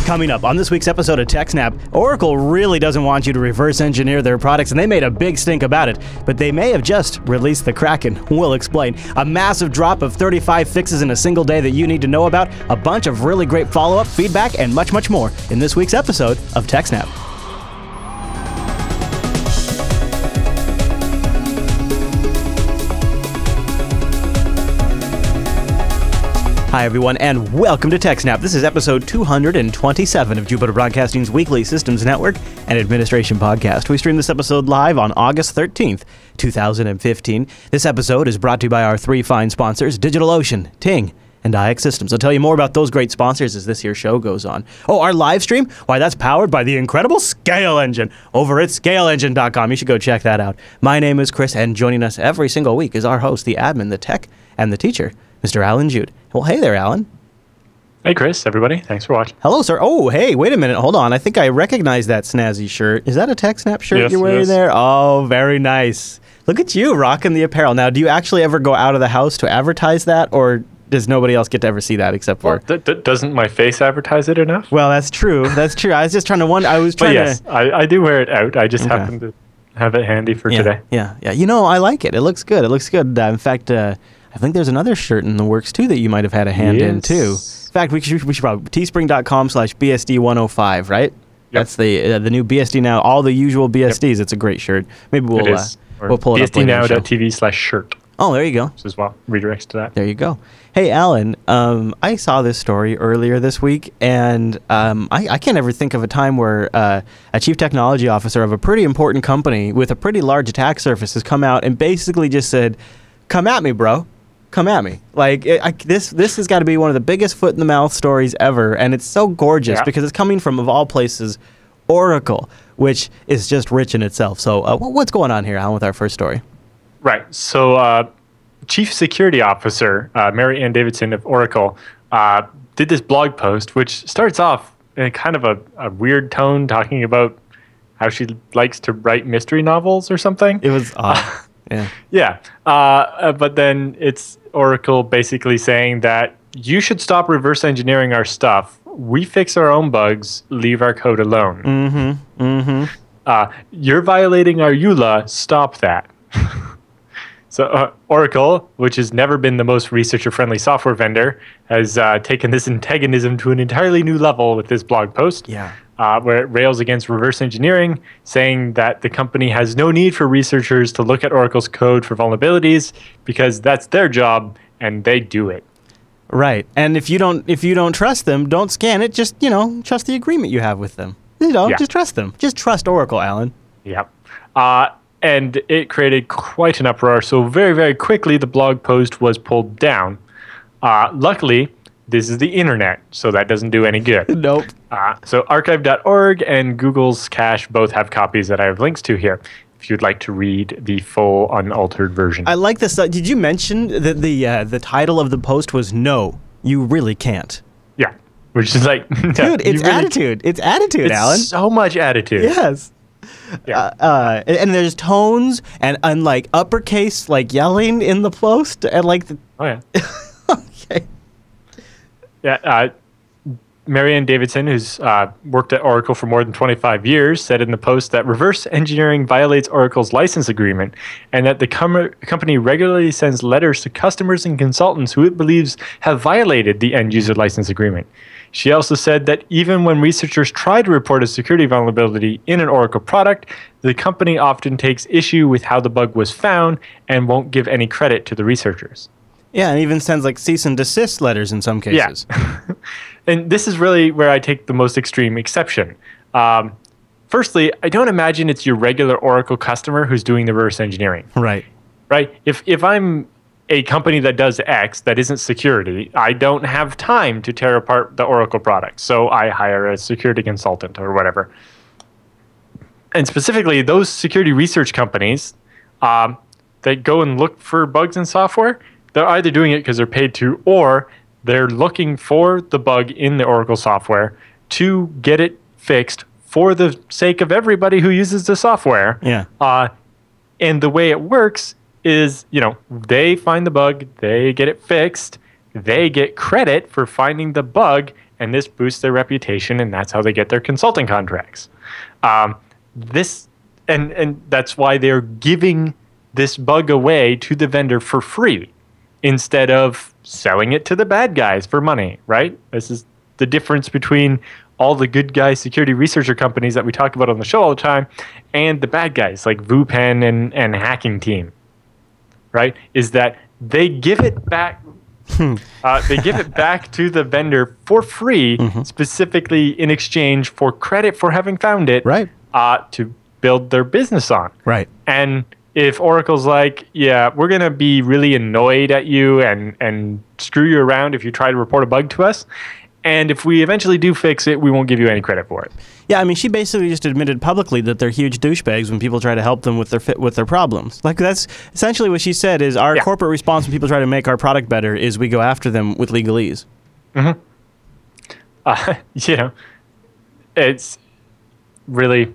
Coming up on this week's episode of TechSNAP, Oracle really doesn't want you to reverse engineer their products, and they made a big stink about it, but they may have just released the Kraken. We'll explain. A massive drop of 35 fixes in a single day that you need to know about, a bunch of really great follow-up, feedback, and much, much more in this week's episode of TechSNAP. Hi everyone, and welcome to TechSNAP. This is episode 227 of Jupiter Broadcasting's weekly Systems Network and Administration podcast. We stream this episode live on August 13th, 2015. This episode is brought to you by our three fine sponsors, DigitalOcean, Ting, and iXsystems. I'll tell you more about those great sponsors as this here show goes on. Oh, our live stream? Why, that's powered by the incredible Scale Engine over at scaleengine.com. You should go check that out. My name is Chris, and joining us every single week is our host, the admin, the tech, and the teacher, Mr. Alan Jude. Well, hey there, Alan. Hey, Chris, everybody. Thanks for watching. Hello, sir. Oh, hey, wait a minute. Hold on. I think I recognize that snazzy shirt. Is that a TechSNAP shirt you're wearing there? Oh, very nice. Look at you rocking the apparel. Now, do you actually ever go out of the house to advertise that, or does nobody else get to ever see that except for... Well, doesn't my face advertise it enough? Well, that's true. That's true. I was just trying to wonder. I do wear it out. I just happen to have it handy for today. Yeah. You know, I like it. It looks good. It looks good. In fact, I think there's another shirt in the works, too, that you might have had a hand in, too. In fact, we should probably... teespring.com/BSD105, right? Yep. That's the new BSD Now, all the usual BSDs. Yep. It's a great shirt. Maybe we'll pull it up later. BSDnow.tv/shirt. Oh, there you go. As well. Redirects to that. There you go. Hey, Alan, I saw this story earlier this week, and I can't ever think of a time where a chief technology officer of a pretty important company with a pretty large attack surface has come out and basically just said, come at me, bro. Come at me. Like, this has got to be one of the biggest foot-in-the-mouth stories ever, and it's so gorgeous because it's coming from, of all places, Oracle, which is just rich in itself. So what's going on here, Alan, with our first story? Right. So Chief Security Officer Mary Ann Davidson of Oracle did this blog post, which starts off in kind of a weird tone, talking about how she likes to write mystery novels or something. It was odd. Yeah. But then it's Oracle basically saying that you should stop reverse engineering our stuff. We fix our own bugs. Leave our code alone. You're violating our EULA. Stop that. So Oracle, which has never been the most researcher-friendly software vendor, has taken this antagonism to an entirely new level with this blog post. Where it rails against reverse engineering, saying that the company has no need for researchers to look at Oracle's code for vulnerabilities because that's their job and they do it. Right. And if you don't trust them, don't scan it. Just, trust the agreement you have with them. Just trust them. Just trust Oracle, Alan. Yep. And it created quite an uproar. So very, very quickly, the blog post was pulled down. Luckily, this is the internet, so that doesn't do any good. Nope. So archive.org and Google's cache both have copies that I have links to here, if you'd like to read the full unaltered version. I like this. Did you mention that the title of the post was "No, You Really Can't"? Yeah, which is like, dude, it's attitude. It's attitude, Alan. So much attitude. Yes. Yeah. And there's tones and like uppercase, like yelling in the post, and like. Oh yeah. Okay. Yeah, Mary Ann Davidson, who's worked at Oracle for more than 25 years, said in the post that reverse engineering violates Oracle's license agreement and that the company regularly sends letters to customers and consultants who it believes have violated the end-user license agreement. She also said that even when researchers try to report a security vulnerability in an Oracle product, the company often takes issue with how the bug was found and won't give any credit to the researchers. Yeah, and even sends like cease and desist letters in some cases. Yeah. And this is really where I take the most extreme exception. Firstly, I don't imagine it's your regular Oracle customer who's doing the reverse engineering. Right. Right? If I'm a company that does X that isn't security, I don't have time to tear apart the Oracle product. So I hire a security consultant or whatever. And specifically, those security research companies that go and look for bugs in software, they're either doing it because they're paid to, or they're looking for the bug in the Oracle software to get it fixed for the sake of everybody who uses the software. Yeah. And the way it works is, they find the bug, they get it fixed, they get credit for finding the bug, and this boosts their reputation, and that's how they get their consulting contracts. This and that's why they're giving this bug away to the vendor for free instead of selling it to the bad guys for money, right? This is the difference between all the good guy security researcher companies that we talk about on the show all the time and the bad guys like VuPen and Hacking Team, right? Is that they give it back. They give it back to the vendor for free, specifically in exchange for credit for having found it, right? To build their business on, right? And if Oracle's like, yeah, we're gonna be really annoyed at you and screw you around if you try to report a bug to us, and if we eventually do fix it, we won't give you any credit for it. Yeah, I mean, she basically just admitted publicly that they're huge douchebags when people try to help them with their problems. Like, that's essentially what she said is our corporate response when people try to make our product better is we go after them with legalese. It's really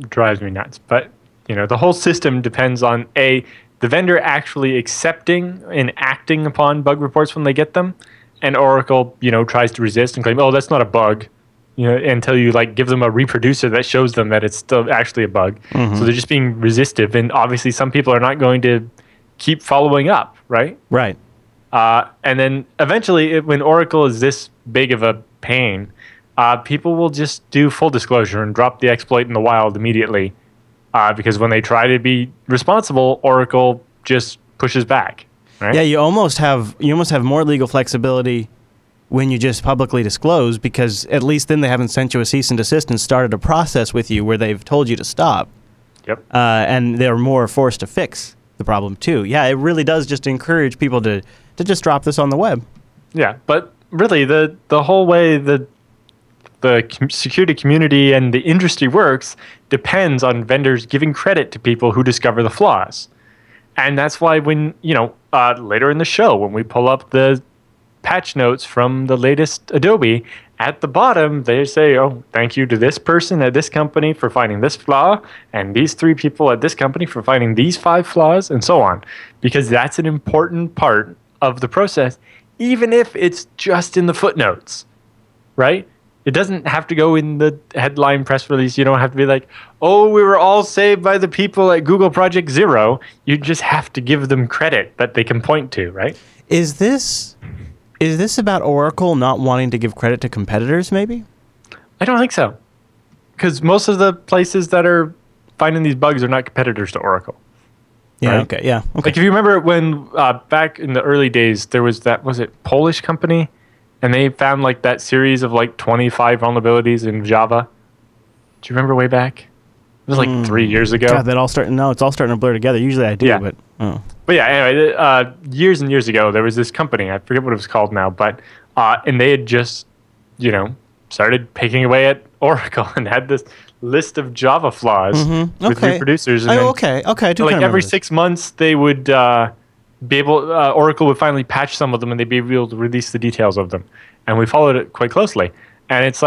drives me nuts. But, the whole system depends on, the vendor actually accepting and acting upon bug reports when they get them, and Oracle, tries to resist and claim, oh, that's not a bug. Until you give them a reproducer that shows them that it's still actually a bug. So they're just being resistive, and obviously some people are not going to keep following up, right? Right. And then eventually, when Oracle is this big of a pain, people will just do full disclosure and drop the exploit in the wild immediately, because when they try to be responsible, Oracle just pushes back. Right? Yeah, you almost have more legal flexibility when you just publicly disclose, because at least then they haven't sent you a cease and desist and started a process with you where they've told you to stop. Yep. And they're more forced to fix the problem too. Yeah, it really does just encourage people to just drop this on the web. Yeah, but really the whole way the security community and the industry works depends on vendors giving credit to people who discover the flaws. And that's why when, later in the show, when we pull up the patch notes from the latest Adobe, at the bottom they say, oh, thank you to this person at this company for finding this flaw, and these 3 people at this company for finding these 5 flaws, and so on, because that's an important part of the process, even if it's just in the footnotes, right? It doesn't have to go in the headline press release. You don't have to be like, oh, we were all saved by the people at Google Project Zero. You just have to give them credit that they can point to, right? Is this about Oracle not wanting to give credit to competitors, maybe? I don't think so. Because most of the places that are finding these bugs are not competitors to Oracle. Yeah, right? okay, yeah. Okay. Like, if you remember when back in the early days, there was was it Polish company? And they found that series of 25 vulnerabilities in Java. Do you remember way back? It was 3 years ago. God, it's all starting to blur together. Usually I do, yeah. But... Oh. But yeah, anyway, years and years ago, there was this company, I forget what it was called now, but and they had just, started picking away at Oracle and had this list of Java flaws with reproducers. And okay. I do every 6 months, they would be able, Oracle would finally patch some of them, and they'd be able to release the details of them. And we followed it quite closely. And it's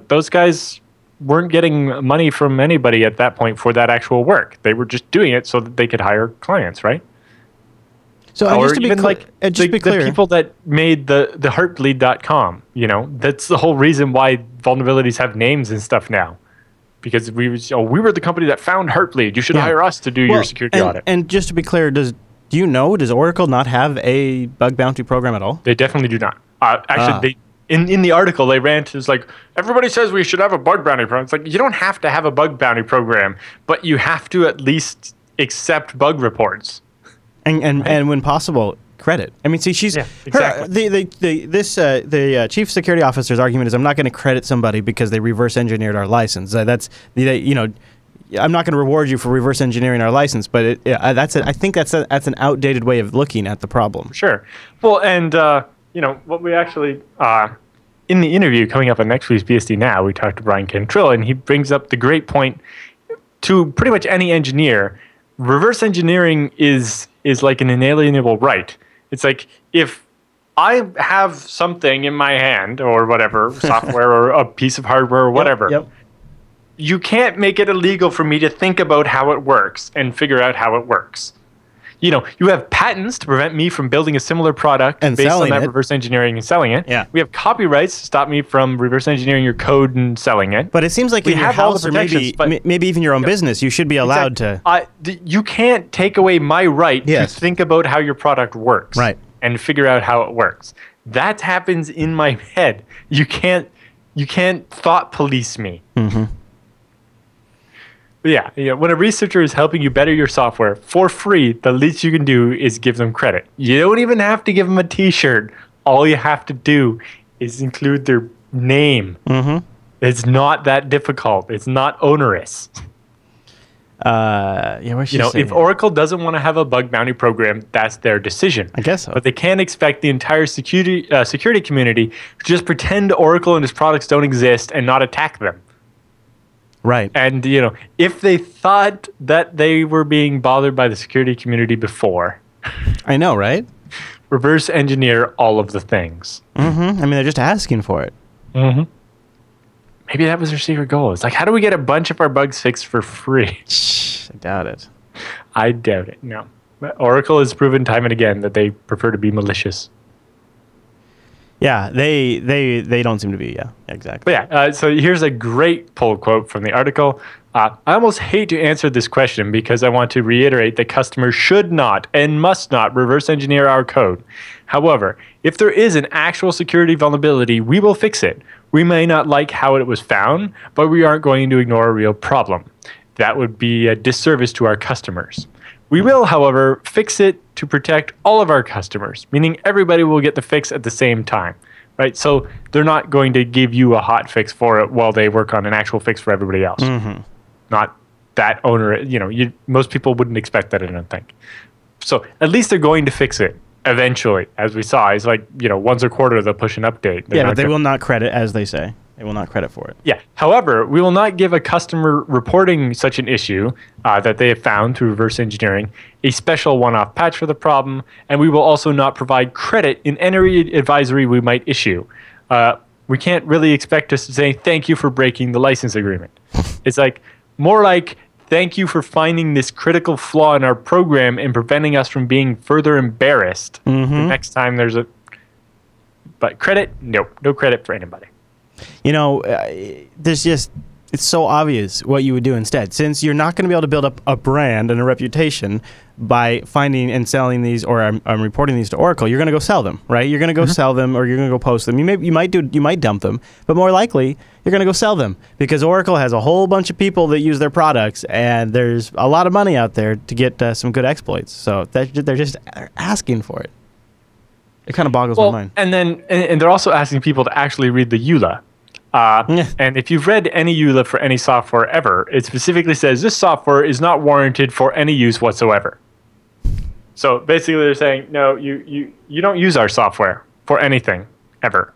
those guys weren't getting money from anybody at that point for that actual work. They were just doing it so that they could hire clients, right? So just to be clear, the people that made the heartbleed.com, that's the whole reason why vulnerabilities have names and stuff now. Because we were the company that found Heartbleed. You should hire us to do your security audit. And just to be clear, does Oracle not have a bug bounty program at all? They definitely do not. Actually, in the article, they rant is everybody says we should have a bug bounty program. It's you don't have to have a bug bounty program, but you have to at least accept bug reports. And when possible, credit. I mean, see, she's exactly. The chief security officer's argument is, I'm not going to credit somebody because they reverse engineered our license. I'm not going to reward you for reverse engineering our license, but I think that's an outdated way of looking at the problem. Sure. Well, and what we actually in the interview coming up on next week's BSD Now, we talked to Brian Cantrell, and he brings up the great point to pretty much any engineer. Reverse engineering is like an inalienable right. It's if I have something in my hand or whatever, software or a piece of hardware or whatever, Yep. You can't make it illegal for me to think about how it works and figure out how it works. You have patents to prevent me from building a similar product And based on selling that it. reverse engineering and selling it. Yeah. We have copyrights to stop me from reverse engineering your code and selling it. But it seems like We in your have all the house or protections, but- maybe even your own business, you should be allowed to. You can't take away my right Yes. to think about how your product works. Right. And figure out how it works. That happens in my head. You can't thought police me. Mm-hmm. But yeah, when a researcher is helping you better your software for free, the least you can do is give them credit. You don't even have to give them a t-shirt. All you have to do is include their name. Mm-hmm. It's not that difficult. It's not onerous. What should If Oracle doesn't want to have a bug bounty program, that's their decision. I guess so. But they can't expect the entire security community to just pretend Oracle and its products don't exist and not attack them. Right. And, if they thought that they were being bothered by the security community before, I know, right? reverse engineer all of the things. Mm-hmm. I mean, they're just asking for it. Mm-hmm. Maybe that was their secret goal. It's like, how do we get a bunch of our bugs fixed for free? I doubt it. I doubt it. No. Oracle has proven time and again that they prefer to be malicious. Yeah, they don't seem to be. Yeah, exactly. But yeah, so here's a great pull quote from the article. I almost hate to answer this question because I want to reiterate that customers should not and must not reverse engineer our code. However, if there is an actual security vulnerability, we will fix it. We may not like how it was found, but we aren't going to ignore a real problem. That would be a disservice to our customers. We will, however, fix it to protect all of our customers, meaning everybody will get the fix at the same time, right? So they're not going to give you a hot fix for it while they work on an actual fix for everybody else. Mm-hmm. Not that owner, most people wouldn't expect that, I don't think. So at least they're going to fix it eventually, as we saw. It's like, once a quarter they'll push an update. Yeah, but they will not credit, as they say. They will not credit for it. Yeah. However, we will not give a customer reporting such an issue that they have found through reverse engineering a special one-off patch for the problem, and we will also not provide credit in any advisory we might issue. We can't really expect us to say thank you for breaking the license agreement. It's more like thank you for finding this critical flaw in our program and preventing us from being further embarrassed the next time there's a. But credit, nope, no credit for anybody. It's so obvious what you would do instead. Since you're not going to be able to build up a brand and a reputation by finding and selling these, or I'm reporting these to Oracle, you're going to go sell them, right? You're going to go sell them, or you're going to go post them. You might dump them, but more likely you're going to go sell them because Oracle has a whole bunch of people that use their products, and there's a lot of money out there to get some good exploits. So they're just asking for it. It kind of boggles my mind. And they're also asking people to actually read the EULA. And if you've read any EULA for any software ever, it specifically says this software is not warranted for any use whatsoever. So basically they're saying, no, you don't use our software for anything ever.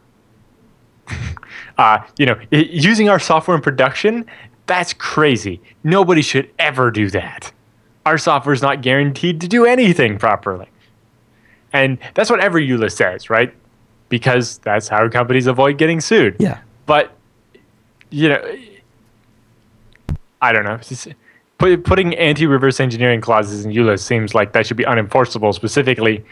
Using our software in production, that's crazy. Nobody should ever do that. Our software is not guaranteed to do anything properly. And that's what every EULA says, right? Because that's how companies avoid getting sued. Yeah. But, I don't know. Putting anti-reverse engineering clauses in EULA seems like that should be unenforceable. Specifically,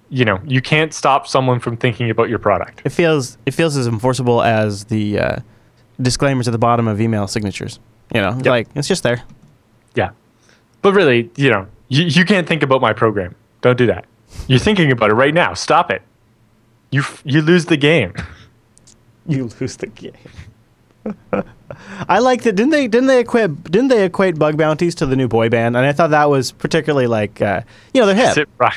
you can't stop someone from thinking about your product. It feels as enforceable as the disclaimers at the bottom of email signatures. It's just there. Yeah. But really, you can't think about my program. Don't do that. You're thinking about it right now. Stop it. You lose the game. You lose the game. I like that. Didn't they equate bug bounties to the new boy band? And I thought that was particularly they're hip. Right.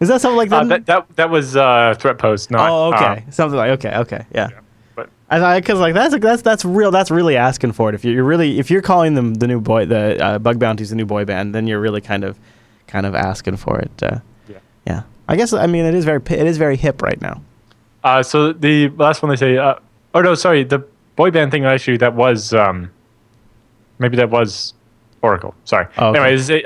Is that something like that? That was threat post. Not. Oh, okay. Something like okay, yeah. But I thought because that's real. That's really asking for it. If you're calling them the bug bounties the new boy band, then you're really kind of asking for it. Yeah. I guess it is very hip right now. So the last one they say, the boy band thing actually that was maybe that was Oracle. Sorry. Oh, okay.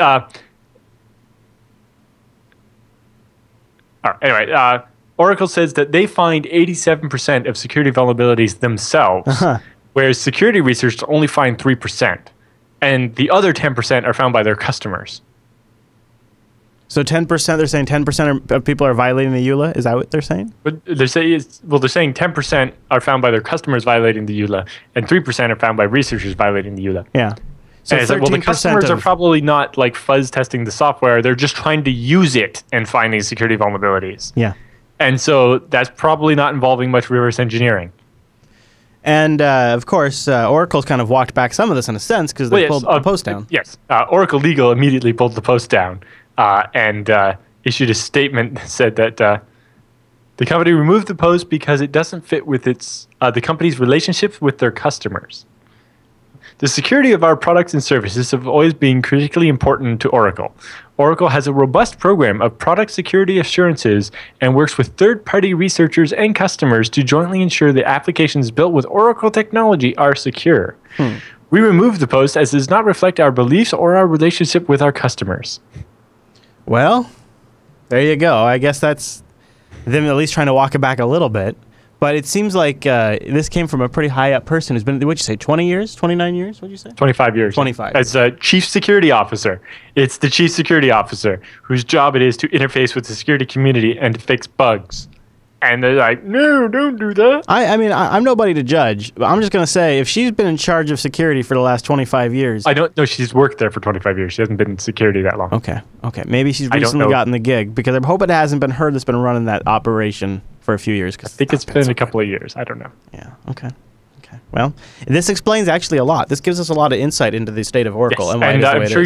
Anyway, Oracle says that they find 87% of security vulnerabilities themselves, whereas security researchers only find 3%, and the other 10% are found by their customers. So 10%, they're saying 10% of people are violating the EULA? Is that what they're saying? But they're saying 10% are found by their customers violating the EULA, and 3% are found by researchers violating the EULA. Yeah. So and it's like, well, the customers are probably not like fuzz testing the software. They're just trying to use it and finding security vulnerabilities. Yeah. And so that's probably not involving much reverse engineering. And, of course, Oracle's kind of walked back some of this in a sense because they pulled the post down. Yes. Oracle Legal immediately pulled the post down and issued a statement that said that the company removed the post because it doesn't fit with the company's relationships with their customers. The security of our products and services have always been critically important to Oracle. Oracle has a robust program of product security assurances and works with third-party researchers and customers to jointly ensure the applications built with Oracle technology are secure. We removed the post as it does not reflect our beliefs or our relationship with our customers. Well, there you go. I guess that's them at least trying to walk it back a little bit. But it seems like this came from a pretty high-up person who's been, what'd you say, 20 years, 29 years, what'd you say? 25 years. 25. As a chief security officer. It's the chief security officer whose job it is to interface with the security community and to fix bugs. And they're like, no, don't do that. I mean, I'm nobody to judge, but I'm just going to say, if she's been in charge of security for the last 25 years... I don't know. She's worked there for 25 years. She hasn't been in security that long. Okay. Maybe she's recently gotten the gig, because I hope it hasn't been her that's been running that operation for a few years. I think it's been a couple of years. I don't know. Yeah, okay. Well, this explains actually a lot. This gives us a lot of insight into the state of Oracle. Yes, and why it is the way I'm it sure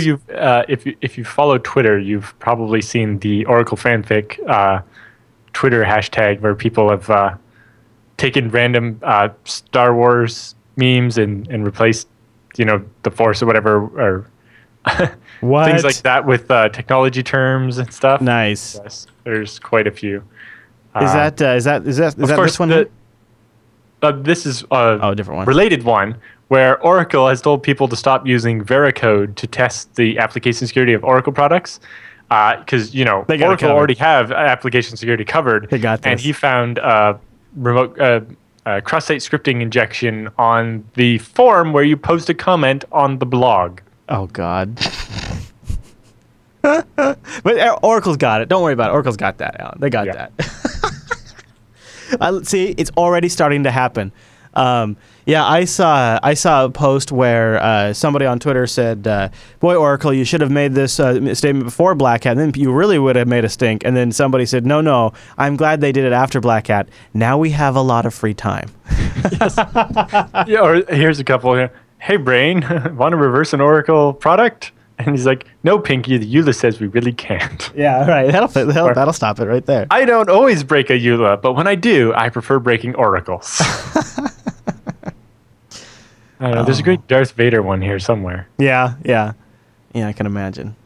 is. if you follow Twitter, you've probably seen the Oracle fanfic Twitter hashtag where people have taken random Star Wars memes and replaced, the Force or whatever, or things like that with technology terms and stuff. Nice. Yes, there's quite a few. Is that this one? This is a different one. Related one where Oracle has told people to stop using Veracode to test the application security of Oracle products. Because Oracle already have application security covered. They got this. And he found remote cross-site scripting injection on the form where you post a comment on the blog. Oh God. But Oracle's got it. Don't worry about it. Oracle's got that, Alan. They got that. See, it's already starting to happen. I saw a post where somebody on Twitter said, "Boy, Oracle, you should have made this statement before Black Hat, and then you really would have made a stink." And then somebody said, "No, I'm glad they did it after Black Hat. Now we have a lot of free time." Yes. Yeah. Or here's a couple here. Hey, Brain, want to reverse an Oracle product? And he's like, "No, Pinky, the EULA says we really can't." Yeah, right. That'll stop it right there. I don't always break a EULA, but when I do, I prefer breaking oracles. I don't know. There's a great Darth Vader one here somewhere. Yeah, I can imagine.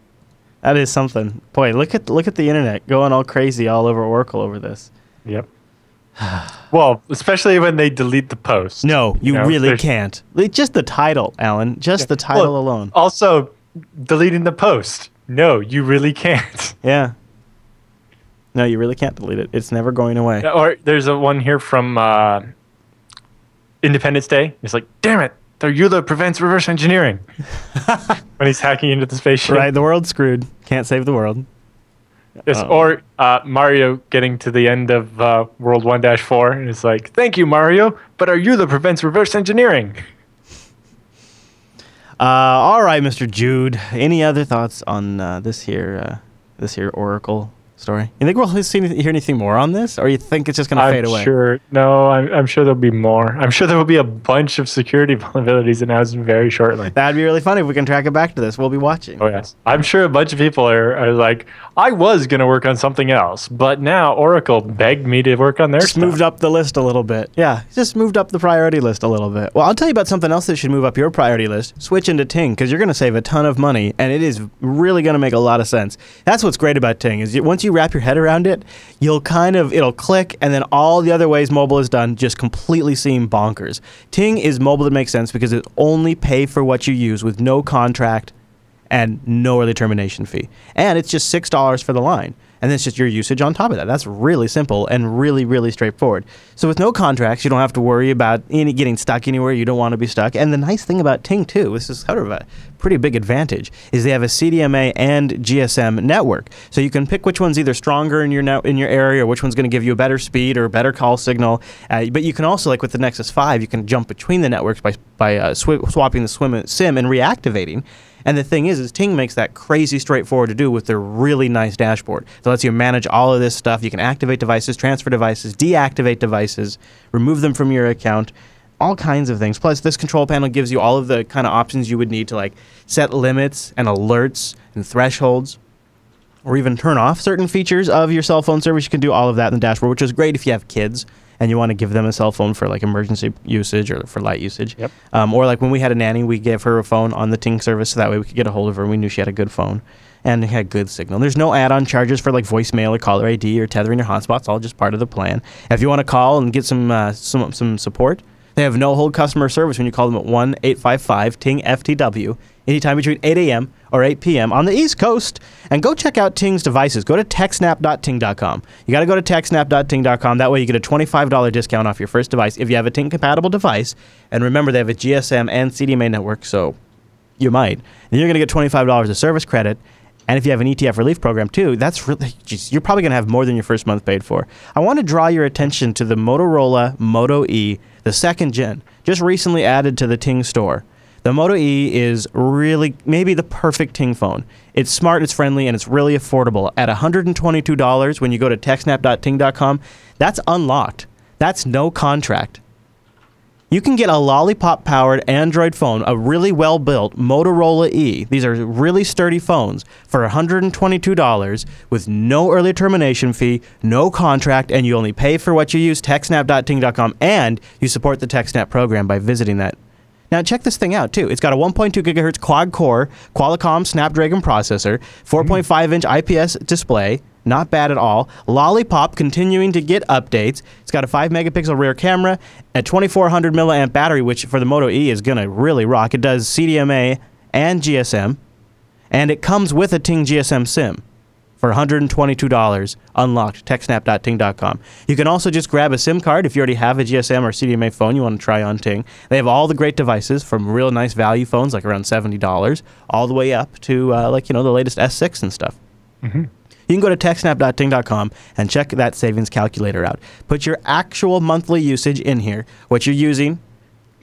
That is something. Boy, look at the internet going all crazy all over Oracle over this. Yep. Well, especially when they delete the post. No, you really can't. Just the title, Alan. Just the title alone. Also, deleting the post. No, you really can't. Yeah. No, you really can't delete it. It's never going away. Or there's a one here from Independence Day. It's like, damn it, their EULA prevents reverse engineering. When he's hacking into the spaceship. Right, the world's screwed. Can't save the world. Yes, or Mario getting to the end of World 1-4, and it's like, thank you, Mario, but our EULA prevents reverse engineering. All right, Mr. Jude. Any other thoughts on this here Oracle story? You think we'll hear anything more on this, or you think it's just going to fade away? I'm sure there'll be more. I'm sure there will be a bunch of security vulnerabilities announced very shortly. That'd be really funny if we can track it back to this. We'll be watching. Oh, yes. I'm sure a bunch of people are like, I was going to work on something else, but now Oracle begged me to work on their stuff. Just moved up the list a little bit. Yeah, just moved up the priority list a little bit. Well, I'll tell you about something else that should move up your priority list. Switch into Ting, because you're going to save a ton of money, and it is really going to make a lot of sense. That's what's great about Ting, is once you wrap your head around it, it'll click, and then all the other ways mobile is done just completely seem bonkers. Ting is mobile that makes sense because it only pay for what you use with no contract and no early termination fee. And it's just $6 for the line. And then it's just your usage on top of that. That's really simple and really, really straightforward. So with no contracts, you don't have to worry about getting stuck anywhere you don't want to be stuck. And the nice thing about Ting, too, this is sort of a pretty big advantage, is they have a CDMA and GSM network. So you can pick which one's either stronger in your area or which one's going to give you a better speed or a better call signal. But you can also, like with the Nexus 5, you can jump between the networks by swapping the SIM and reactivating. And the thing is Ting makes that crazy straightforward to do with their really nice dashboard. So it lets you manage all of this stuff. You can activate devices, transfer devices, deactivate devices, remove them from your account, all kinds of things. Plus, this control panel gives you all of the kind of options you would need to like set limits and alerts and thresholds, or even turn off certain features of your cell phone service. You can do all of that in the dashboard, which is great if you have kids and you want to give them a cell phone for like emergency usage or for light usage. Yep. Or like when we had a nanny, we gave her a phone on the Ting service so that way we could get a hold of her and we knew she had a good phone and it had good signal. There's no add-on charges for like voicemail or caller ID or tethering your hotspot. It's all just part of the plan. If you want to call and get some support, they have no-hold customer service when you call them at 1-855-TING-FTW anytime between 8 a.m. or 8 p.m. on the East Coast. And go check out Ting's devices. Go to techsnap.ting.com. You got to go to techsnap.ting.com. That way you get a $25 discount off your first device if you have a Ting-compatible device. And remember, they have a GSM and CDMA network, so you might. And you're going to get $25 of service credit. And if you have an ETF relief program too, that's really, you're probably going to have more than your first month paid for. I want to draw your attention to the Motorola Moto E, the second gen, just recently added to the Ting store. The Moto E is really maybe the perfect Ting phone. It's smart, it's friendly, and it's really affordable. At $122 when you go to techsnap.ting.com, that's unlocked. That's no contract. You can get a Lollipop-powered Android phone, a really well-built Motorola E. These are really sturdy phones for $122 with no early termination fee, no contract, and you only pay for what you use, techsnap.ting.com, and you support the TechSNAP program by visiting that. Now, check this thing out, too. It's got a 1.2 gigahertz quad-core Qualcomm Snapdragon processor, 4.5-inch IPS display, not bad at all. Lollipop continuing to get updates. It's got a 5-megapixel rear camera, a 2400 milliamp battery, which for the Moto E is going to really rock. It does CDMA and GSM, and it comes with a Ting GSM SIM for $122, unlocked, techsnap.ting.com. You can also just grab a SIM card if you already have a GSM or CDMA phone you want to try on Ting. They have all the great devices from real nice value phones, like around $70, all the way up to the latest S6 and stuff. Mm-hmm. You can go to techsnap.ting.com and check that savings calculator out. Put your actual monthly usage in here, what you're using,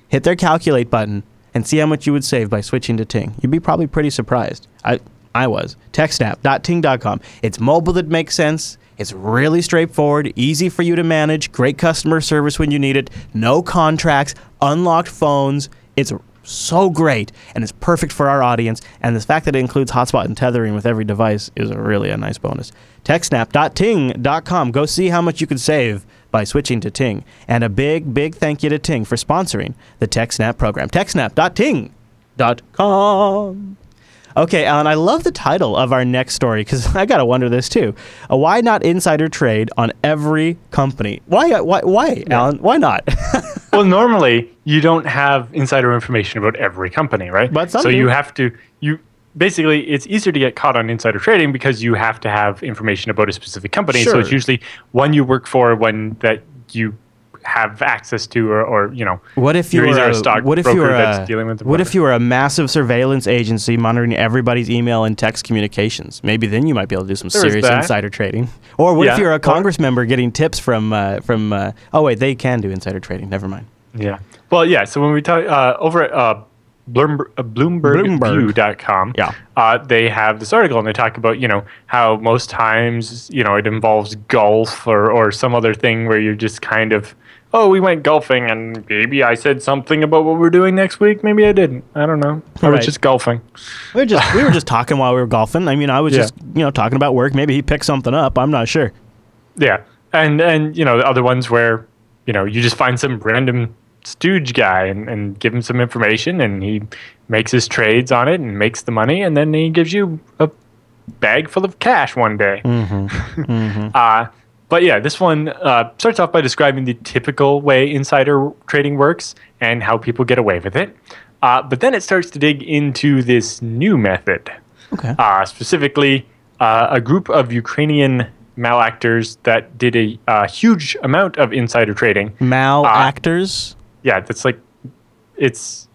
hit their calculate button, and see how much you would save by switching to Ting. You'd be probably pretty surprised. I was. techsnap.ting.com. It's mobile that makes sense. It's really straightforward, easy for you to manage, great customer service when you need it, no contracts, unlocked phones. It's so great, and it's perfect for our audience. And the fact that it includes hotspot and tethering with every device is really a nice bonus. techsnap.ting.com. Go see how much you could save by switching to Ting. And a big, big thank you to Ting for sponsoring the TechSNAP program. techsnap.ting.com. Okay, Alan, I love the title of our next story because I got to wonder this too. Why not insider trade on every company? Why, Alan? Why not? Well, normally you don't have insider information about every company, right? But some so do. you have to, basically, it's easier to get caught on insider trading because you have to have information about a specific company. Sure. So it's usually one you work for, one that you have access to, or what if you're a stockbroker that's dealing with the What if you were a massive surveillance agency monitoring everybody's email and text communications? Maybe then you might be able to do some serious insider trading. Or what if you're a Congress member getting tips from oh wait, they can do insider trading. Never mind. Yeah. Well, yeah. So when we talk over at BloombergView.com, they have this article and they talk about how most times it involves golf or some other thing where you're just kind of, oh, we went golfing and maybe I said something about what we're doing next week. Maybe I didn't. I don't know. I was just golfing. We were just talking while we were golfing. I mean, I was just talking about work. Maybe he picked something up. I'm not sure. Yeah, and the other ones where you just find some random stooge guy and give him some information and he makes his trades on it and makes the money and then he gives you a bag full of cash one day. Mm-hmm. Mm-hmm. But yeah, this one starts off by describing the typical way insider trading works and how people get away with it. But then it starts to dig into this new method. Okay. Specifically, a group of Ukrainian malactors that did a huge amount of insider trading. Malactors? Yeah, it's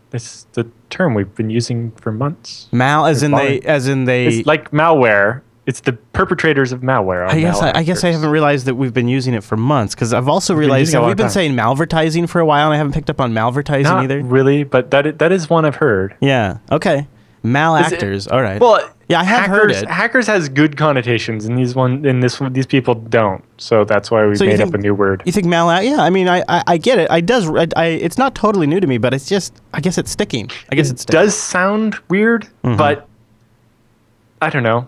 the term we've been using for months. As in they. It's like malware. It's the perpetrators of malware. I guess I haven't realized that we've been using it for months, because I've also realized that we've been saying malvertising for a while, and I haven't picked up on malvertising either. Not really, but that is one I've heard. Yeah. Okay. Malactors. All right. Well, yeah, I have heard it. Hackers has good connotations, and these people don't. So that's why we made up a new word. You think yeah, I mean, I get it. It's not totally new to me, but it's just, I guess it's sticking. It does sound weird, but I don't know.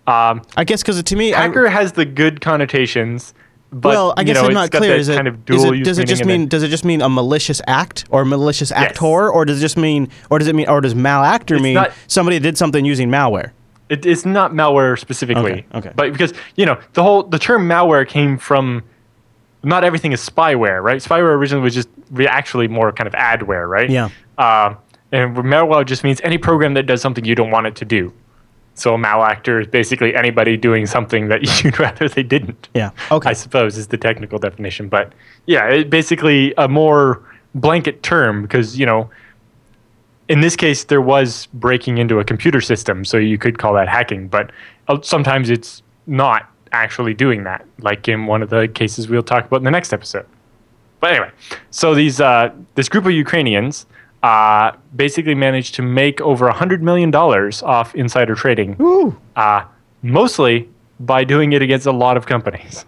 I guess because to me, hacker has the good connotations. But, well, I guess I'm not clear. Does it just mean a malicious act or a malicious actor, or does it mean malactor mean somebody did something using malware? It's not malware specifically. Okay. But because the term malware came from, not everything is spyware, right? Spyware originally was just actually more kind of adware, right? Yeah. And malware just means any program that does something you don't want it to do. So a malactor is basically anybody doing something that you'd rather they didn't. Yeah. Okay. I suppose is the technical definition. But yeah, it's basically a more blanket term because, in this case, there was breaking into a computer system. So you could call that hacking. But sometimes it's not actually doing that, like in one of the cases we'll talk about in the next episode. But anyway, so this group of Ukrainians basically managed to make over $100 million off insider trading, mostly by doing it against a lot of companies.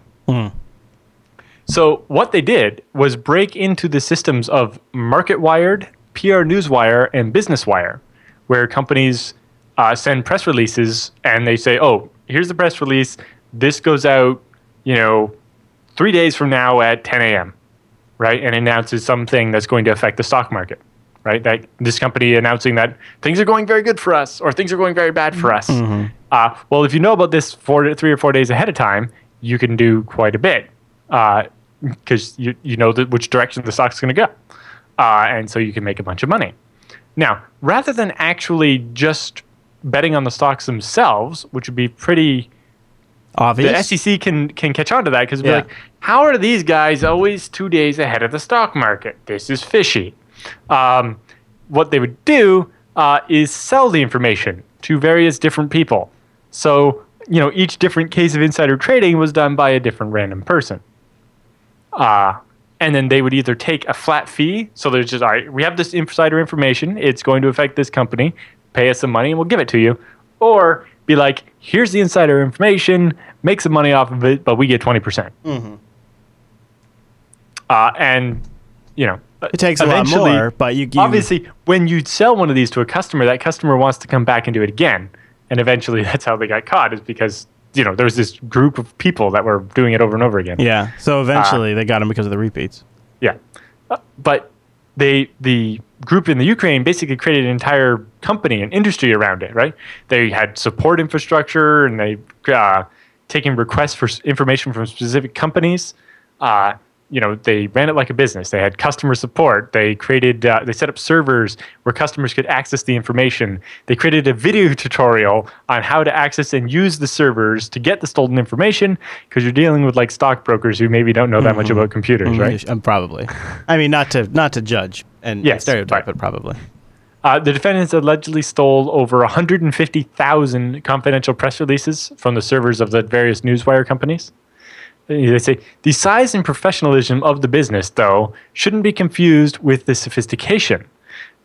So what they did was break into the systems of MarketWired, PR Newswire, and BusinessWire, where companies send press releases and they say, oh, here's the press release. This goes out, 3 days from now at 10 a.m., right? And announces something that's going to affect the stock market. Right, that this company announcing that things are going very good for us or things are going very bad for us. Well, if you know about this 3 or 4 days ahead of time, you can do quite a bit because you know which direction the stock's going to go, and so you can make a bunch of money. Now, rather than actually just betting on the stocks themselves, which would be pretty obvious, the SEC can catch on to that because like, how are these guys always 2 days ahead of the stock market? This is fishy. What they would do is sell the information to various different people. So, each different case of insider trading was done by a different random person. And then they would either take a flat fee. So there's just, all right, we have this insider information. It's going to affect this company. Pay us some money and we'll give it to you. Or be like, here's the insider information. Make some money off of it, but we get 20%. And, it takes a lot more, but you obviously, when you sell one of these to a customer, that customer wants to come back and do it again. And eventually, that's how they got caught, is because, there was this group of people that were doing it over and over again. Yeah, so eventually they got them because of the repeats. Yeah. But the group in the Ukraine basically created an entire company and industry around it, right? They had support infrastructure, and they taking requests for information from specific companies. They ran it like a business. They had customer support. They set up servers where customers could access the information. They created a video tutorial on how to access and use the servers to get the stolen information, because you're dealing with like stockbrokers who maybe don't know that much about computers, right? Probably. I mean, not to judge and stereotype, but probably. The defendants allegedly stole over 150,000 confidential press releases from the servers of the various newswire companies. They say, the size and professionalism of the business, though, shouldn't be confused with the sophistication.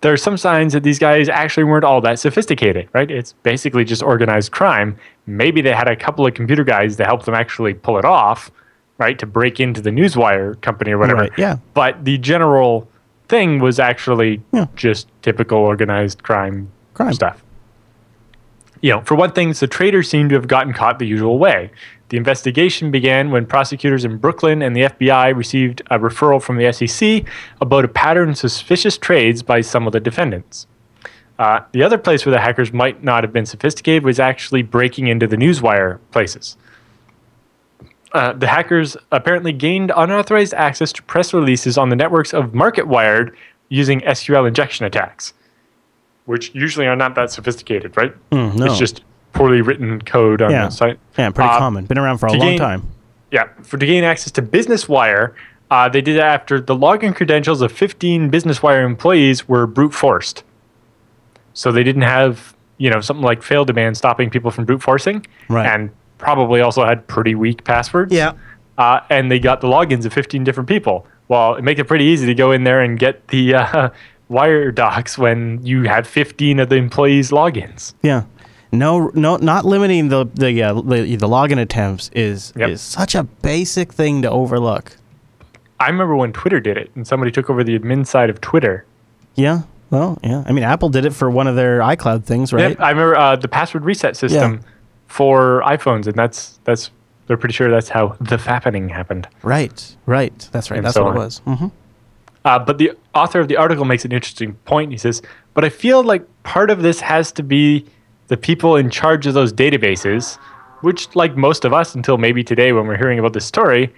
There are some signs that these guys actually weren't all that sophisticated, right? It's basically just organized crime. Maybe they had a couple of computer guys to help them actually pull it off, right, to break into the newswire company or whatever. Right, yeah. But the general thing was actually just typical organized crime stuff. For one thing, the traders seem to have gotten caught the usual way. The investigation began when prosecutors in Brooklyn and the FBI received a referral from the SEC about a pattern of suspicious trades by some of the defendants. The other place where the hackers might not have been sophisticated was actually breaking into the newswire places. The hackers apparently gained unauthorized access to press releases on the networks of MarketWired using SQL injection attacks, which usually are not that sophisticated, right? No. It's just poorly written code on the site. Yeah, pretty common. Been around for a long time. Yeah, to gain access to BusinessWire, they did it after the login credentials of 15 BusinessWire employees were brute forced. So they didn't have, something like fail demand stopping people from brute forcing, and probably also had pretty weak passwords. Yeah. And they got the logins of 15 different people. Well, it makes it pretty easy to go in there and get the wire docs when you have 15 of the employees' logins. Yeah. No, not limiting the login attempts is such a basic thing to overlook. I remember when Twitter did it, and somebody took over the admin side of Twitter. Yeah. Well, yeah. I mean, Apple did it for one of their iCloud things, right? Yeah, I remember the password reset system for iPhones, and that's they're pretty sure that's how the fappening happened. Right. That's right. That's what it was. Mm-hmm. But the author of the article makes an interesting point. He says, but I feel like part of this has to be the people in charge of those databases, which, like most of us until maybe today when we're hearing about this story,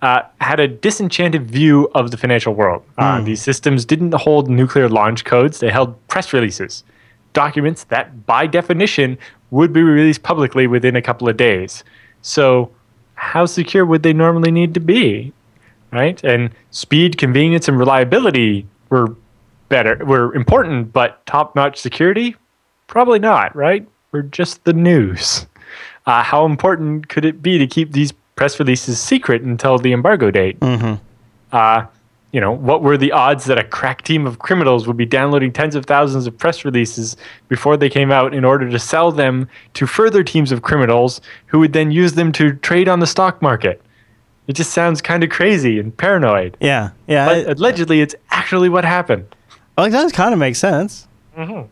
had a disenchanted view of the financial world. These systems didn't hold nuclear launch codes. They held press releases, documents that, by definition, would be released publicly within a couple of days. So how secure would they normally need to be, right? And speed, convenience, and reliability were important, but top-notch security? Probably not, right? We're just the news. How important could it be to keep these press releases secret until the embargo date? What were the odds that a crack team of criminals would be downloading tens of thousands of press releases before they came out in order to sell them to further teams of criminals who would then use them to trade on the stock market? It just sounds kind of crazy and paranoid. Yeah. But allegedly, it's actually what happened. Well, it does kind of make sense. Mm-hmm.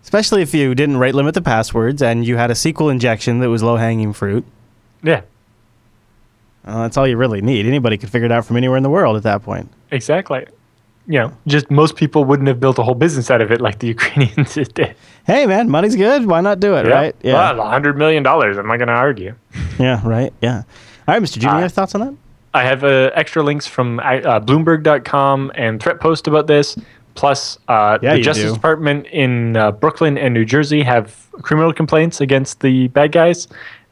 Especially if you didn't rate limit the passwords and you had a SQL injection that was low-hanging fruit. Yeah. Well, that's all you really need. Anybody could figure it out from anywhere in the world at that point. Exactly. Just most people wouldn't have built a whole business out of it like the Ukrainians did. Hey, man, money's good. Why not do it, right? Yeah. Well, $100 million. I'm not going to argue. Yeah, right. Yeah. All right, Mr. G, any thoughts on that? I have extra links from Bloomberg.com and Threatpost about this. Plus, the Justice Department in Brooklyn and New Jersey have criminal complaints against the bad guys.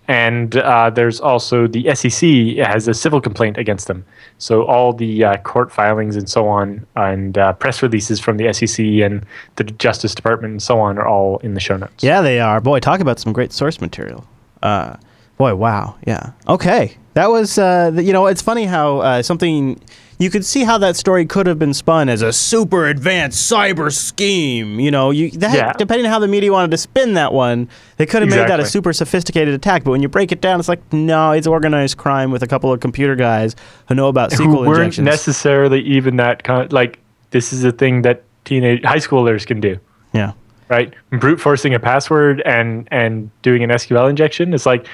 And there's also the SEC has a civil complaint against them. So all the court filings and so on, and press releases from the SEC and the Justice Department and so on are all in the show notes. Yeah, they are. Boy, talk about some great source material. Boy, wow. Yeah. Okay. That was, it's funny how something... You could see how that story could have been spun as a super advanced cyber scheme. Depending on how the media wanted to spin that one, they could have made that a super sophisticated attack. But when you break it down, it's like, no, it's organized crime with a couple of computer guys who know about SQL injections. Weren't necessarily even that this is a thing that high schoolers can do. Yeah. Right? Brute forcing a password and doing an SQL injection. It's like,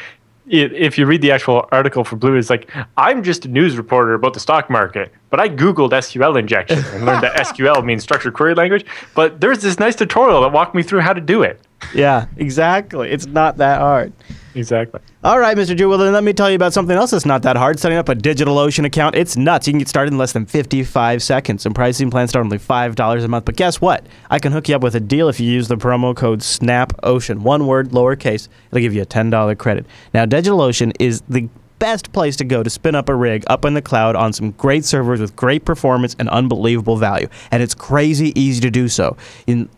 if you read the actual article for Blue, it's like, I'm just a news reporter about the stock market, but I Googled SQL injection and learned that SQL means structured query language. But there's this nice tutorial that walked me through how to do it. Yeah, exactly. It's not that hard. Exactly. All right, Mr. Drew, well, then let me tell you about something else that's not that hard. Setting up a DigitalOcean account, it's nuts. You can get started in less than 55 seconds. And pricing plans start only $5 a month. But guess what? I can hook you up with a deal if you use the promo code SNAPOcean. One word, lowercase. It'll give you a $10 credit. Now, DigitalOcean is the best place to go to spin up a rig up in the cloud on some great servers with great performance and unbelievable value. And it's crazy easy to do so. You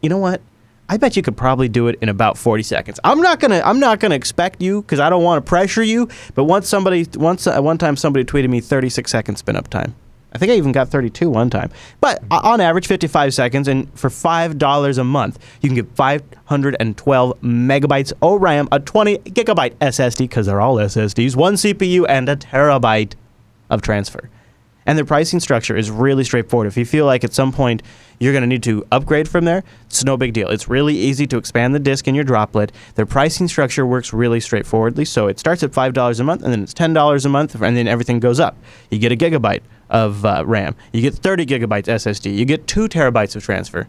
know what? I bet you could probably do it in about 40 seconds. I'm not gonna expect you because I don't want to pressure you. But one time somebody tweeted me 36 second spin up time. I think I even got 32 one time. But on average, 55 seconds, and for $5 a month, you can get 512 megabytes of RAM, a 20 gigabyte SSD because they're all SSDs, one CPU, and a terabyte of transfer. And their pricing structure is really straightforward. If you feel like at some point you're going to need to upgrade from there, it's no big deal. It's really easy to expand the disk in your droplet. Their pricing structure works really straightforwardly. So it starts at $5 a month, and then it's $10 a month, and then everything goes up. You get a gigabyte of RAM. You get 30 gigabytes SSD. You get 2 terabytes of transfer.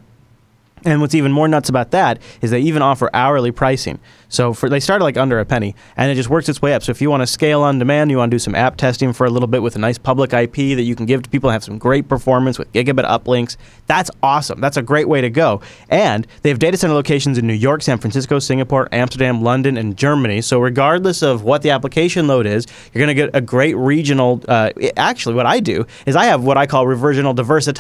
And what's even more nuts about that is they even offer hourly pricing. So they started like under a penny, and it just works its way up. So if you want to scale on demand, you want to do some app testing for a little bit with a nice public IP that you can give to people and have some great performance with gigabit uplinks, that's awesome. That's a great way to go. And they have data center locations in New York, San Francisco, Singapore, Amsterdam, London, and Germany. So regardless of what the application load is, you're going to get a great regional. Actually, what I do is I have what I call reversional diversity.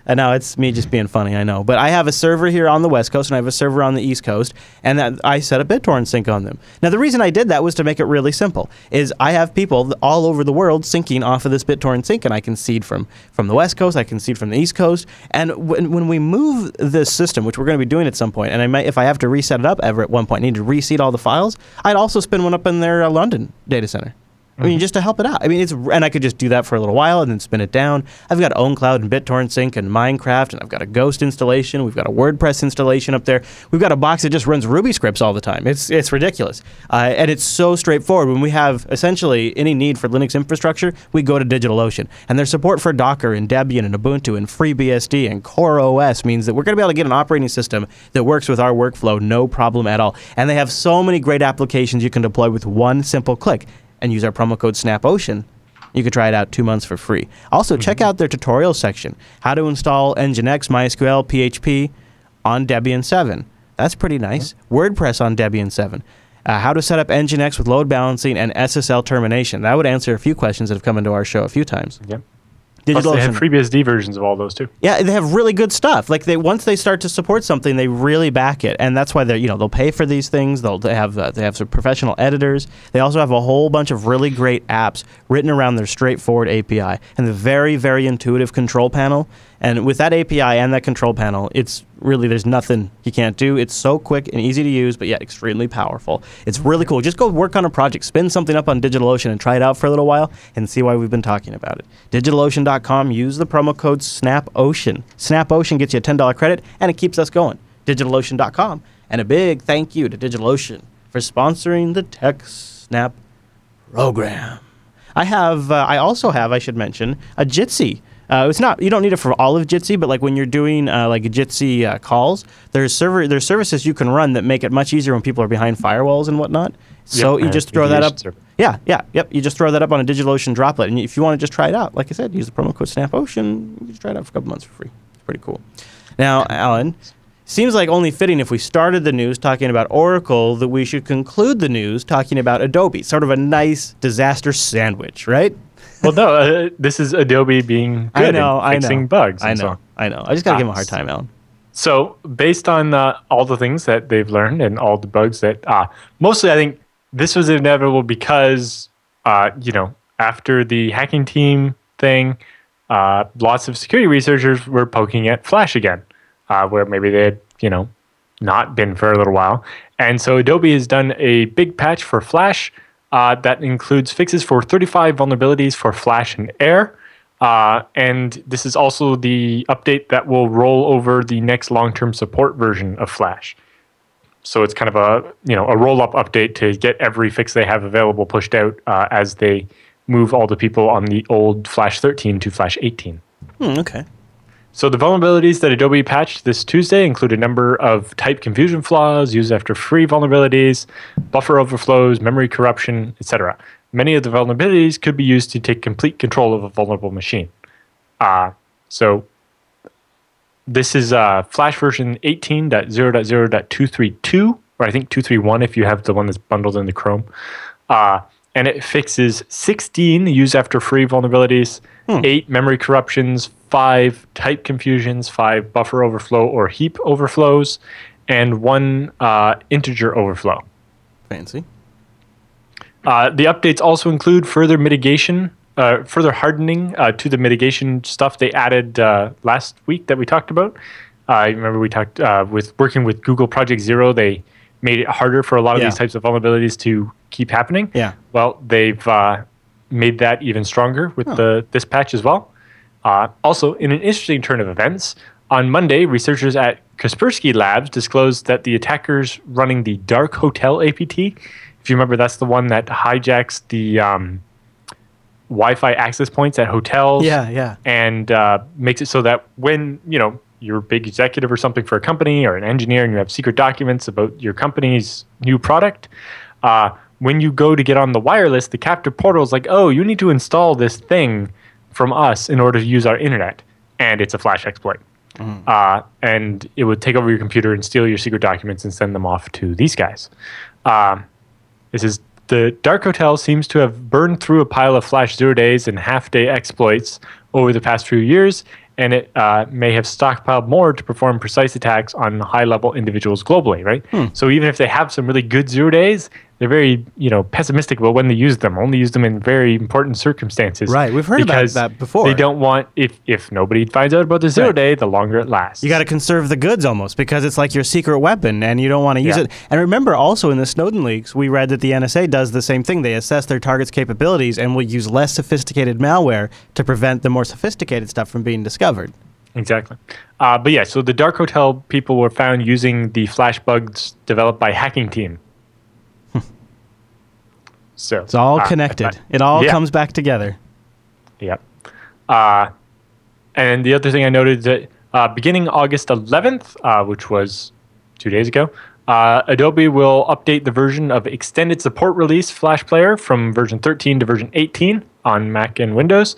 And now it's me just being funny, I know. But I have a server here on the West Coast, and I have a server on the East Coast, and that I set a BitTorrent sync on them. Now, the reason I did that was to make it really simple, is I have people all over the world syncing off of this BitTorrent sync, and I can seed from the West Coast, I can seed from the East Coast, and when we move this system, which we're going to be doing at some point, and I might, if I have to reset it up ever at one point, need to reseed all the files, I'd also spin one up in their London data center. I mean, just to help it out. I mean, and I could just do that for a little while and then spin it down. I've got OwnCloud and BitTorrent Sync and Minecraft, and I've got a Ghost installation. We've got a WordPress installation up there. We've got a box that just runs Ruby scripts all the time. It's ridiculous. And it's so straightforward. When we have essentially any need for Linux infrastructure, we go to DigitalOcean. And their support for Docker and Debian and Ubuntu and FreeBSD and CoreOS means that we're going to be able to get an operating system that works with our workflow, no problem at all. And they have so many great applications you can deploy with one simple click. And use our promo code SNAPOcean, you could try it out 2 months for free. Also, check out their tutorial section, how to install Nginx, MySQL, PHP on Debian 7. That's pretty nice. WordPress on Debian 7. How to set up Nginx with load balancing and SSL termination. That would answer a few questions that have come into our show a few times. Yep. Plus they have FreeBSD versions of all those too. Yeah, they have really good stuff. Like once they start to support something, they really back it, and that's why they'll pay for these things. They have some professional editors. They also have a whole bunch of really great apps written around their straightforward API and the very, very intuitive control panel. And with that API and that control panel, it's really, there's nothing you can't do. It's so quick and easy to use, but yet extremely powerful. It's really cool. Just go work on a project, spin something up on DigitalOcean and try it out for a little while and see why we've been talking about it. DigitalOcean.com, use the promo code SNAPOcean. SNAPOcean gets you a $10 credit, and it keeps us going. DigitalOcean.com. And a big thank you to DigitalOcean for sponsoring the TechSNAP program. I also have, I should mention, a Jitsi. It's not, you don't need it for all of Jitsi, but like when you're doing like Jitsi calls, there's services you can run that make it much easier when people are behind firewalls and whatnot. So you just throw that up. You just throw that up on a DigitalOcean droplet, and if you want to just try it out, like I said, use the promo code SNAPOcean. You just try it out for a couple months for free. It's pretty cool. Now, Alan, seems like only fitting if we started the news talking about Oracle that we should conclude the news talking about Adobe. Sort of a nice disaster sandwich, right? Well, no, this is Adobe being good and fixing bugs. I know. I just got to give them a hard time, Alan. So based on all the things that they've learned and all the bugs that, mostly I think this was inevitable because, after the hacking team thing, lots of security researchers were poking at Flash again, where maybe they had, not been for a little while. And so Adobe has done a big patch for Flash that includes fixes for 35 vulnerabilities for Flash and Air. And this is also the update that will roll over the next long-term support version of Flash. So it's kind of a roll-up update to get every fix they have available pushed out as they move all the people on the old Flash 13 to Flash 18. Okay. So the vulnerabilities that Adobe patched this Tuesday include a number of type confusion flaws, use after free vulnerabilities, buffer overflows, memory corruption, etc. Many of the vulnerabilities could be used to take complete control of a vulnerable machine. So this is Flash version 18.0.0.232, or I think 231 if you have the one that's bundled into Chrome. And it fixes 16 use after free vulnerabilities, 8 memory corruptions, 5 type confusions, 5 buffer overflow or heap overflows, and 1 integer overflow. Fancy. The updates also include further mitigation, further hardening to the mitigation stuff they added last week that we talked about. I remember we talked with working with Google Project Zero, they made it harder for a lot of these types of vulnerabilities to keep happening. Yeah. Well, they've made that even stronger with this patch as well. Also, in an interesting turn of events, on Monday, researchers at Kaspersky Labs disclosed that the attackers running the Dark Hotel APT, if you remember, that's the one that hijacks the Wi-Fi access points at hotels. And makes it so that when, you're a big executive or something for a company or an engineer and you have secret documents about your company's new product, when you go to get on the wireless, the captive portal is like, oh, you need to install this thing from us in order to use our internet. And it's a Flash exploit. And it would take over your computer and steal your secret documents and send them off to these guys. This is the Dark Hotel seems to have burned through a pile of Flash 0 days and half-day exploits over the past few years, and it may have stockpiled more to perform precise attacks on high-level individuals globally, right? So even if they have some really good 0 days, they're very, pessimistic about when they use them. Only use them in very important circumstances. Right, we've heard about that before. They don't want, if nobody finds out about the 0 day, the longer it lasts. You got to conserve the goods almost, because it's like your secret weapon, and you don't want to use it. And remember, also in the Snowden leaks, we read that the NSA does the same thing. They assess their target's capabilities and will use less sophisticated malware to prevent the more sophisticated stuff from being discovered. Exactly. But yeah, so the Dark Hotel people were found using the Flash bugs developed by Hacking Team. So it's all connected. It all comes back together. Yep. And the other thing I noted is that beginning August 11th, which was 2 days ago, Adobe will update the version of extended support release Flash Player from version 13 to version 18 on Mac and Windows.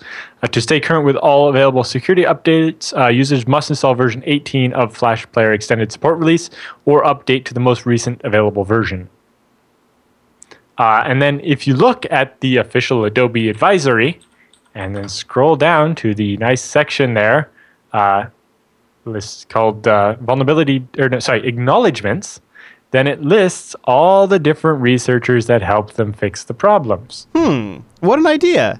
To stay current with all available security updates, users must install version 18 of Flash Player extended support release or update to the most recent available version. And then if you look at the official Adobe advisory and then scroll down to the nice section there, lists called acknowledgements, then it lists all the different researchers that helped them fix the problems. What an idea.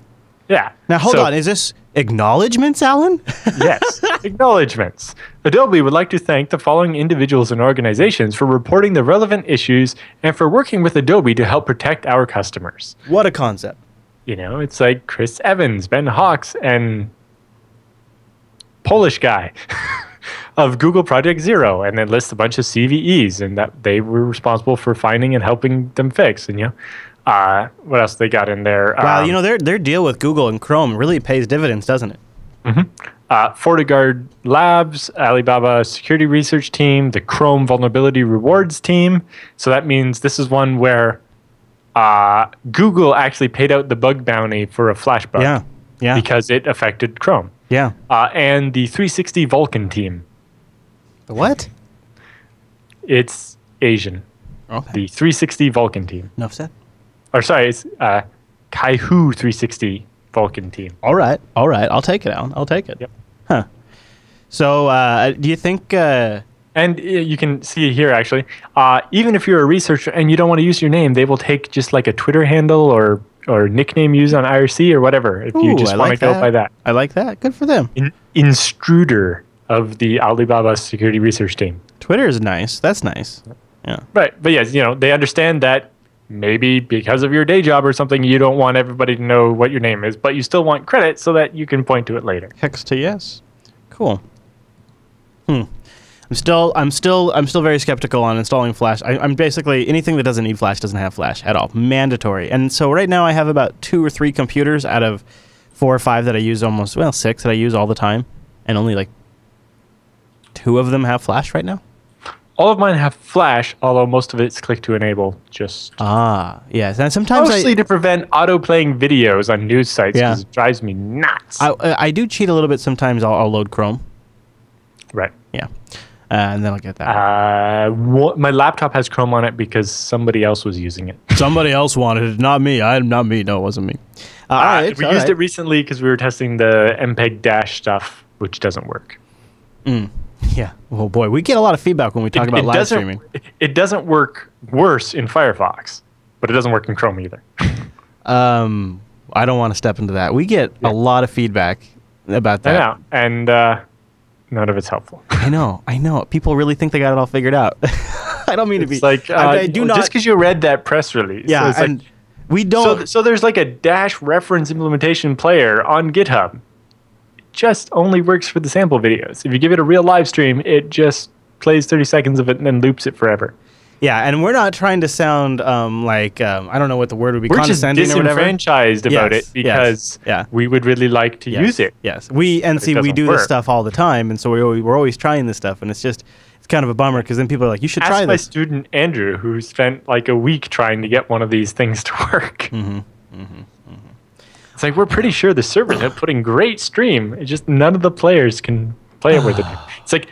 Yeah. Now, hold on. Is this acknowledgements, Alan? Yes, acknowledgements. Adobe would like to thank the following individuals and organizations for reporting the relevant issues and for working with Adobe to help protect our customers. What a concept. It's like Chris Evans, Ben Hawks, and Polish guy of Google Project Zero, and then lists a bunch of CVEs and that they were responsible for finding and helping them fix. And what else they got in there? Wow, their deal with Google and Chrome really pays dividends, doesn't it? FortiGuard Labs, Alibaba Security Research Team, the Chrome Vulnerability Rewards Team. So that means this is one where Google actually paid out the bug bounty for a Flash bug. Yeah. Because it affected Chrome. Yeah. And the 360 Vulcan Team. The what? It's Asian. Okay. The 360 Vulcan Team. Enough said. Or sorry, it's Kaihu 360 Vulcan Team. All right. I'll take it, Alan. I'll take it. Yep. Huh. So do you think... And you can see here, actually, even if you're a researcher and you don't want to use your name, they will take just like a Twitter handle or nickname used on IRC or whatever, if you just want to go by that. I like that. Good for them. Instruder of the Alibaba Security Research Team. Twitter is nice. That's nice. Yeah. Right. But yes, they understand that maybe because of your day job or something, you don't want everybody to know what your name is, but you still want credit so that you can point to it later. Hex to yes. Cool. I'm still very skeptical on installing Flash. I'm basically anything that doesn't need Flash doesn't have Flash at all. Mandatory. And so right now I have about 2 or 3 computers out of 4 or 5 that I use 6 that I use all the time, and only like 2 of them have Flash right now. All of mine have Flash, although most of it's click to enable. Yes. And sometimes mostly to prevent auto-playing videos on news sites because it drives me nuts. I do cheat a little bit sometimes. I'll load Chrome. Right. Yeah. And then I'll get that. My laptop has Chrome on it because somebody else was using it. Somebody else wanted it, not me. Not me. No, it wasn't me. We used it recently because we were testing the MPEG Dash stuff, which doesn't work. Yeah. Oh boy, we get a lot of feedback when we talk about live streaming. It doesn't work worse in Firefox, but it doesn't work in Chrome either. I don't want to step into that. We get a lot of feedback about that. I know, and none of it's helpful. I know. People really think they got it all figured out. I don't mean to be like I do not just because you read that press release. Yeah, so and we don't. So there's like a Dash reference implementation player on GitHub. Just only works for the sample videos. If you give it a real live stream, it just plays 30 seconds of it and then loops it forever. Yeah, and we're not trying to sound like I don't know what the word would be. We're just condescending or whatever. disenfranchised about it because we would really like to use it. Yes, we do this stuff all the time, and so we're always trying this stuff, and it's kind of a bummer because then people are like, you should try this. Ask my student Andrew, who spent like a week trying to get one of these things to work. It's like, we're pretty sure the server's outputting great stream. It's just none of the players can play it with it. It's like,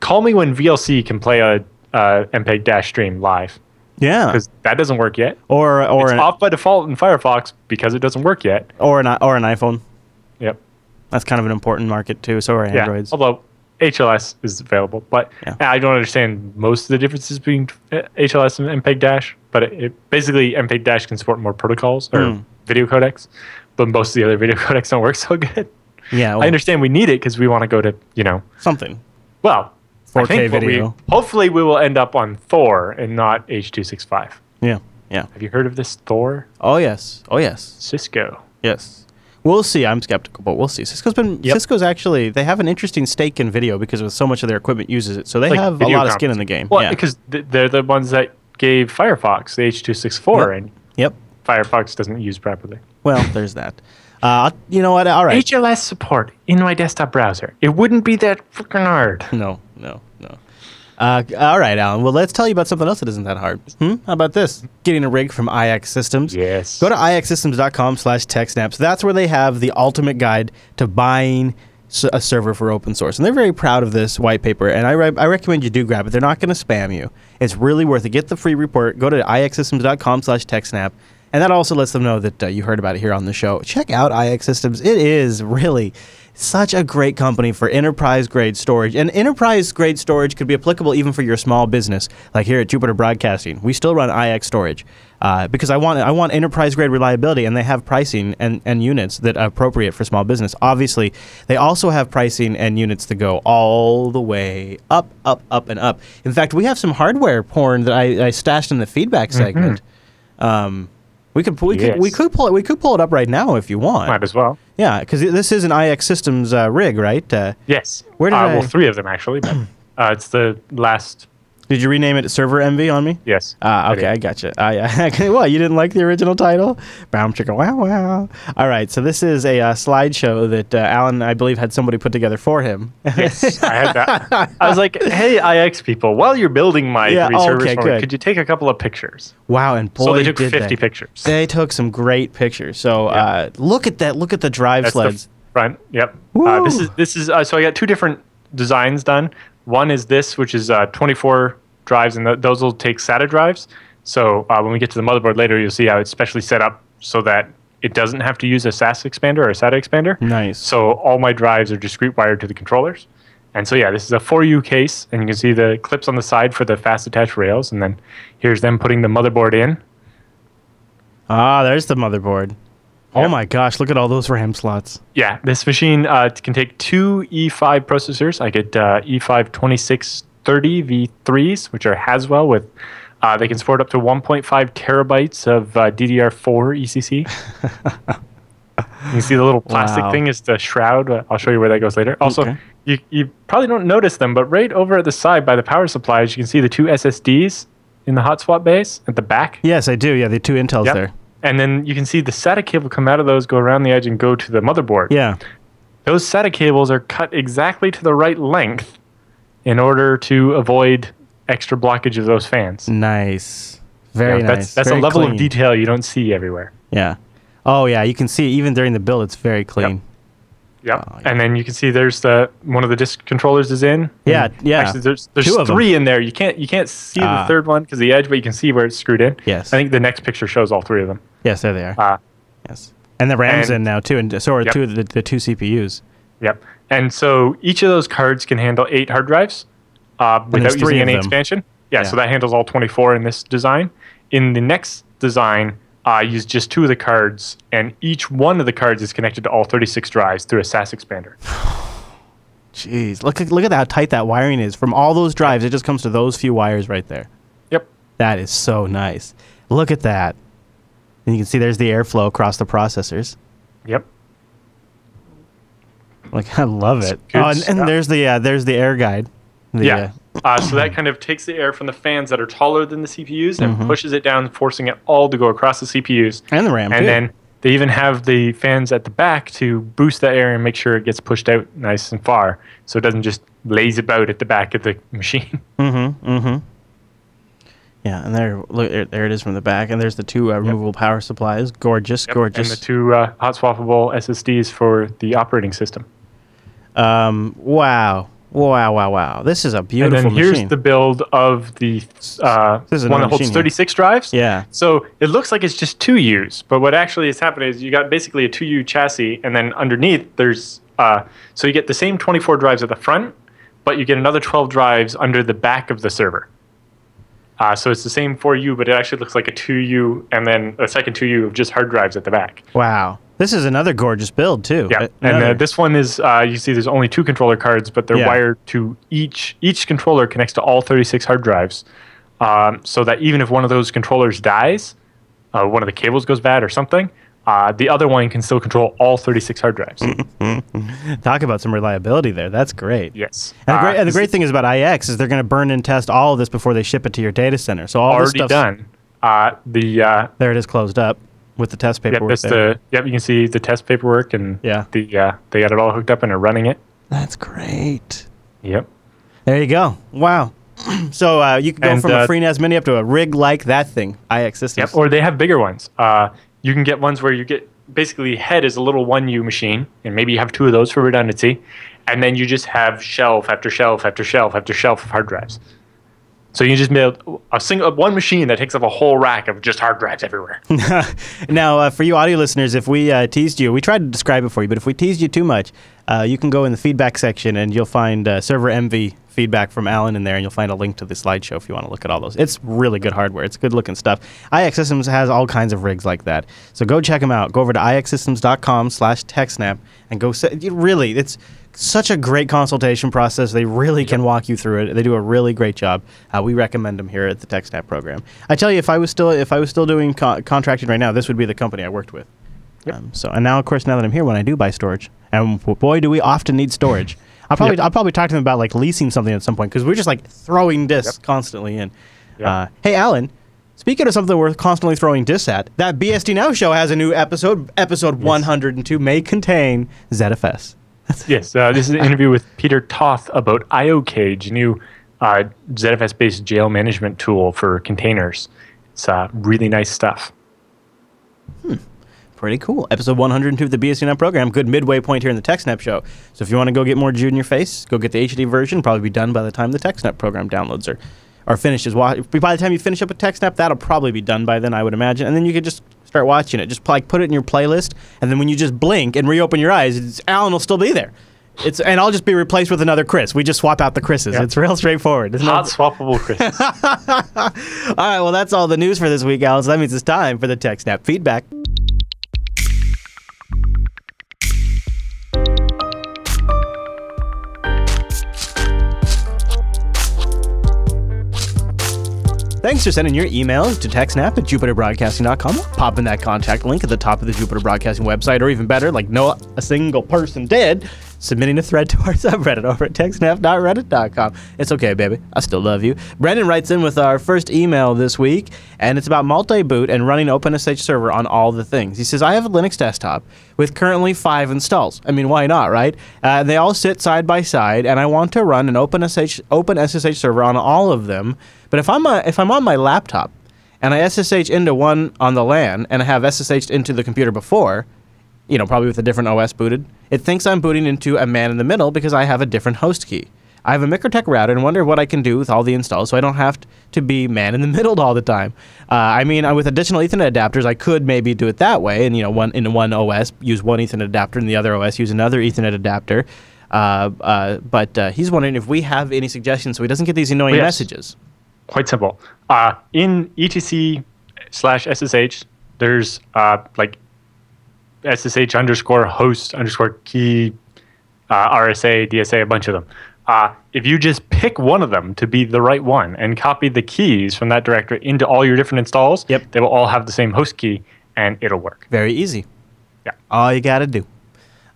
call me when VLC can play a MPEG-stream live. Yeah, because that doesn't work yet. Or it's off by default in Firefox because it doesn't work yet. Or an iPhone. Yep, that's kind of an important market too. So are Androids. Although HLS is available, but I don't understand most of the differences between HLS and MPEG-. But it basically MPEG- can support more protocols or video codecs, but most of the other video codecs don't work so good. Yeah, well, I understand we need it because we want to go to something. Well, 4K video. Hopefully, we will end up on Thor and not H.265. Yeah. Have you heard of this Thor? Oh yes. Cisco. Yes. We'll see. I'm skeptical, but we'll see. Cisco's actually, they have an interesting stake in video because so much of their equipment uses it. So they have a lot of skin in the game. Well, because they're the ones that gave Firefox the H.264, and Firefox doesn't use properly. Well, there's that. You know what? All right. HLS support in my desktop browser. It wouldn't be that freaking hard. No. All right, Alan. Well, let's tell you about something else that isn't that hard. How about this? Getting a rig from iXsystems. Yes. Go to iXsystems.com/TechSNAP. So that's where they have the ultimate guide to buying a server for open source. And they're very proud of this white paper. And I recommend you do grab it. They're not going to spam you. It's really worth it. Get the free report. Go to iXsystems.com/TechSNAP. And that also lets them know that you heard about it here on the show. Check out iXsystems. It is really such a great company for enterprise-grade storage. And enterprise-grade storage could be applicable even for your small business, like here at Jupiter Broadcasting. We still run iX storage because I want enterprise-grade reliability, and they have pricing and units that are appropriate for small business. Obviously, they also have pricing and units that go all the way up, and up. In fact, we have some hardware porn that I stashed in the feedback segment. We could pull it up right now if you want. Might as well. Yeah, because this is an iXsystems rig, right? Yes. Where did well, 3 of them actually. But, it's the last. Did you rename it Server Envy on me? Yes. Okay, I gotcha. Yeah. Well, you didn't like the original title? Bow chicka wow wow. All right, so this is a slideshow that Alan, I believe, had somebody put together for him. Yes, I had that. I was like, hey, iX people, while you're building my 3 servers for me, could you take a couple of pictures? Wow, and boy, so they took 50 pictures. They took some great pictures. So look at that. Look at the drive sleds. The front. Yep. This is so I got 2 different designs done. One is this, which is 24 drives, and those will take SATA drives. So when we get to the motherboard later, you'll see how it's specially set up so that it doesn't have to use a SAS expander or a SATA expander. Nice. So all my drives are discrete wired to the controllers. And so this is a 4U case, and you can see the clips on the side for the fast attach rails, and then here's them putting the motherboard in. Ah, there's the motherboard. Oh my gosh, look at all those RAM slots. Yeah, this machine can take 2 E5 processors. I get E5 2630 V3s, which are Haswell with, they can support up to 1.5 terabytes of DDR4 ECC. You can see the little plastic thing is the shroud. I'll show you where that goes later. Also, you probably don't notice them, but right over at the side by the power supplies, you can see the 2 SSDs in the hot swap base at the back. Yes, I do. Yeah, the 2 Intels there. And then you can see the SATA cable come out of those, go around the edge, and go to the motherboard. Yeah. Those SATA cables are cut exactly to the right length in order to avoid extra blockage of those fans. Nice. Very nice. That's very a level clean. of detail you don't see everywhere. Yeah. Oh, yeah. You can see even during the build, it's very clean. Yep. Oh, yeah. And then you can see there's one of the disk controllers is in. Yeah, yeah. Actually, there's 3 in there. You can't see the third one because of the edge, but you can see where it's screwed in. Yes. I think the next picture shows all 3 of them. Yes, there they are. Yes. And the RAM's in now too, and so are the 2 CPUs. Yep. And so each of those cards can handle 8 hard drives without using any expansion. Yeah, so that handles all 24 in this design. In the next design, use just 2 of the cards, and each one of the cards is connected to all 36 drives through a SAS expander. Jeez, look at how tight that wiring is. From all those drives, it just comes to those few wires right there. Yep. That is so nice. Look at that. And you can see there's the airflow across the processors. Yep. Like, I love it. Oh, and there's the air guide. So that kind of takes the air from the fans that are taller than the CPUs and pushes it down, forcing it all to go across the CPUs. And the RAM, and too. then they even have the fans at the back to boost that air and make sure it gets pushed out nice and far, so it doesn't just laze about at the back of the machine. Yeah, and there it is from the back, and there's the two removable power supplies. Gorgeous. And the two hot swappable SSDs for the operating system. Wow. This is a beautiful machine. And then machine. here's the build of the one that holds 36 drives. Yeah. So it looks like it's just 2Us, but what actually is happening is you got basically a 2U chassis, and then underneath there's so you get the same 24 drives at the front, but you get another 12 drives under the back of the server. So it's the same 4U, but it actually looks like a 2U and then a second 2U of just hard drives at the back. Wow. This is another gorgeous build, too. Yeah, and this one is, you see there's only 2 controller cards, but they're wired to each controller connects to all 36 hard drives, so that even if one of those controllers dies, one of the cables goes bad or something, the other one can still control all 36 hard drives. Talk about some reliability there. That's great. Yes. And the great thing is about IX is they're going to burn and test all of this before they ship it to your data center. So all already this done. There it is, closed up with the test paperwork. You can see the test paperwork, and they got it all hooked up and are running it. That's great. Yep. There you go. Wow. So you can go from a FreeNAS Mini up to a rig like that thing, iXsystems. Yep. Or they have bigger ones. You can get ones where you get basically head is a little 1U machine, and maybe you have 2 of those for redundancy, and then you just have shelf after shelf after shelf after shelf of hard drives. So you just build one machine that takes up a whole rack of just hard drives everywhere. Now, for you audio listeners, if we teased you, we tried to describe it for you, but if we teased you too much, you can go in the feedback section and you'll find server MV feedback from Alan in there, and you'll find a link to the slideshow if you want to look at all those. It's really good hardware. It's good looking stuff. iXsystems has all kinds of rigs like that. So go check them out. Go over to iXsystems.com/TechSNAP and go. Really, it's such a great consultation process. They really can walk you through it. They do a really great job. We recommend them here at the TechSNAP program. I tell you, if I was still doing contracting right now, this would be the company I worked with. Yep. And now, of course, now that I'm here, when I do buy storage, and boy, do we often need storage. I'll probably talk to them about like leasing something at some point, because we're just like throwing discs constantly in. Yep. Hey, Alan. Speaking of something we're constantly throwing discs at, that BSD Now show has a new episode. Episode 102 may contain ZFS. Yes, this is an interview with Peter Toth about IOCage, a new ZFS-based jail management tool for containers. It's really nice stuff. Pretty cool. Episode 102 of the BSD Now program. Good midway point here in the TechSNAP show. So if you want to go get more Jude in your face, go get the HD version. Probably be done by the time the TechSNAP program downloads or finishes. By the time you finish up with TechSNAP, that'll probably be done by then, I would imagine. And then you could just start watching it. Just like put it in your playlist, and then when you just blink and reopen your eyes, Alan will still be there. And I'll just be replaced with another Chris. We just swap out the Chris's. Yep. It's real straightforward. Hot swappable Chris's. All right, well, that's all the news for this week, Alan. So that means it's time for the TechSNAP feedback. Thanks for sending your emails to TechSNAP at JupiterBroadcasting.com. Pop in that contact link at the top of the Jupiter Broadcasting website, or even better, like a single person did, submitting a thread to our subreddit over at TechSNAP.reddit.com. It's okay, baby. I still love you. Brendan writes in with our first email this week, and it's about multi-boot and running OpenSSH server on all the things. He says, I have a Linux desktop with currently 5 installs. I mean, why not, right? They all sit side by side, and I want to run an OpenSSH server on all of them. But if I'm on my laptop and I SSH into one on the LAN and I have SSH'd into the computer before, probably with a different OS booted, it thinks I'm booting into a man in the middle because I have a different host key. I have a Microtech router and wonder what I can do with all the installs so I don't have to be man in the middle all the time. With additional Ethernet adapters, I could maybe do it that way, and one OS use one Ethernet adapter and the other OS use another Ethernet adapter. But he's wondering if we have any suggestions so he doesn't get these annoying messages. Quite simple. In etc/SSH, there's SSH _host _key, RSA, DSA, a bunch of them. If you just pick one of them to be the right one and copy the keys from that directory into all your different installs, they will all have the same host key, and it'll work. Very easy. Yeah. All you got to do.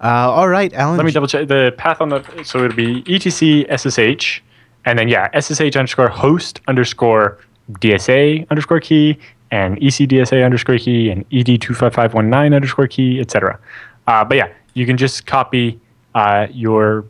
All right, Alan. Let me double check the path on so it'll be etc/SSH, And then, yeah, SSH underscore host underscore DSA underscore key and ECDSA underscore key and ED25519 underscore key, etc. But yeah, you can just copy your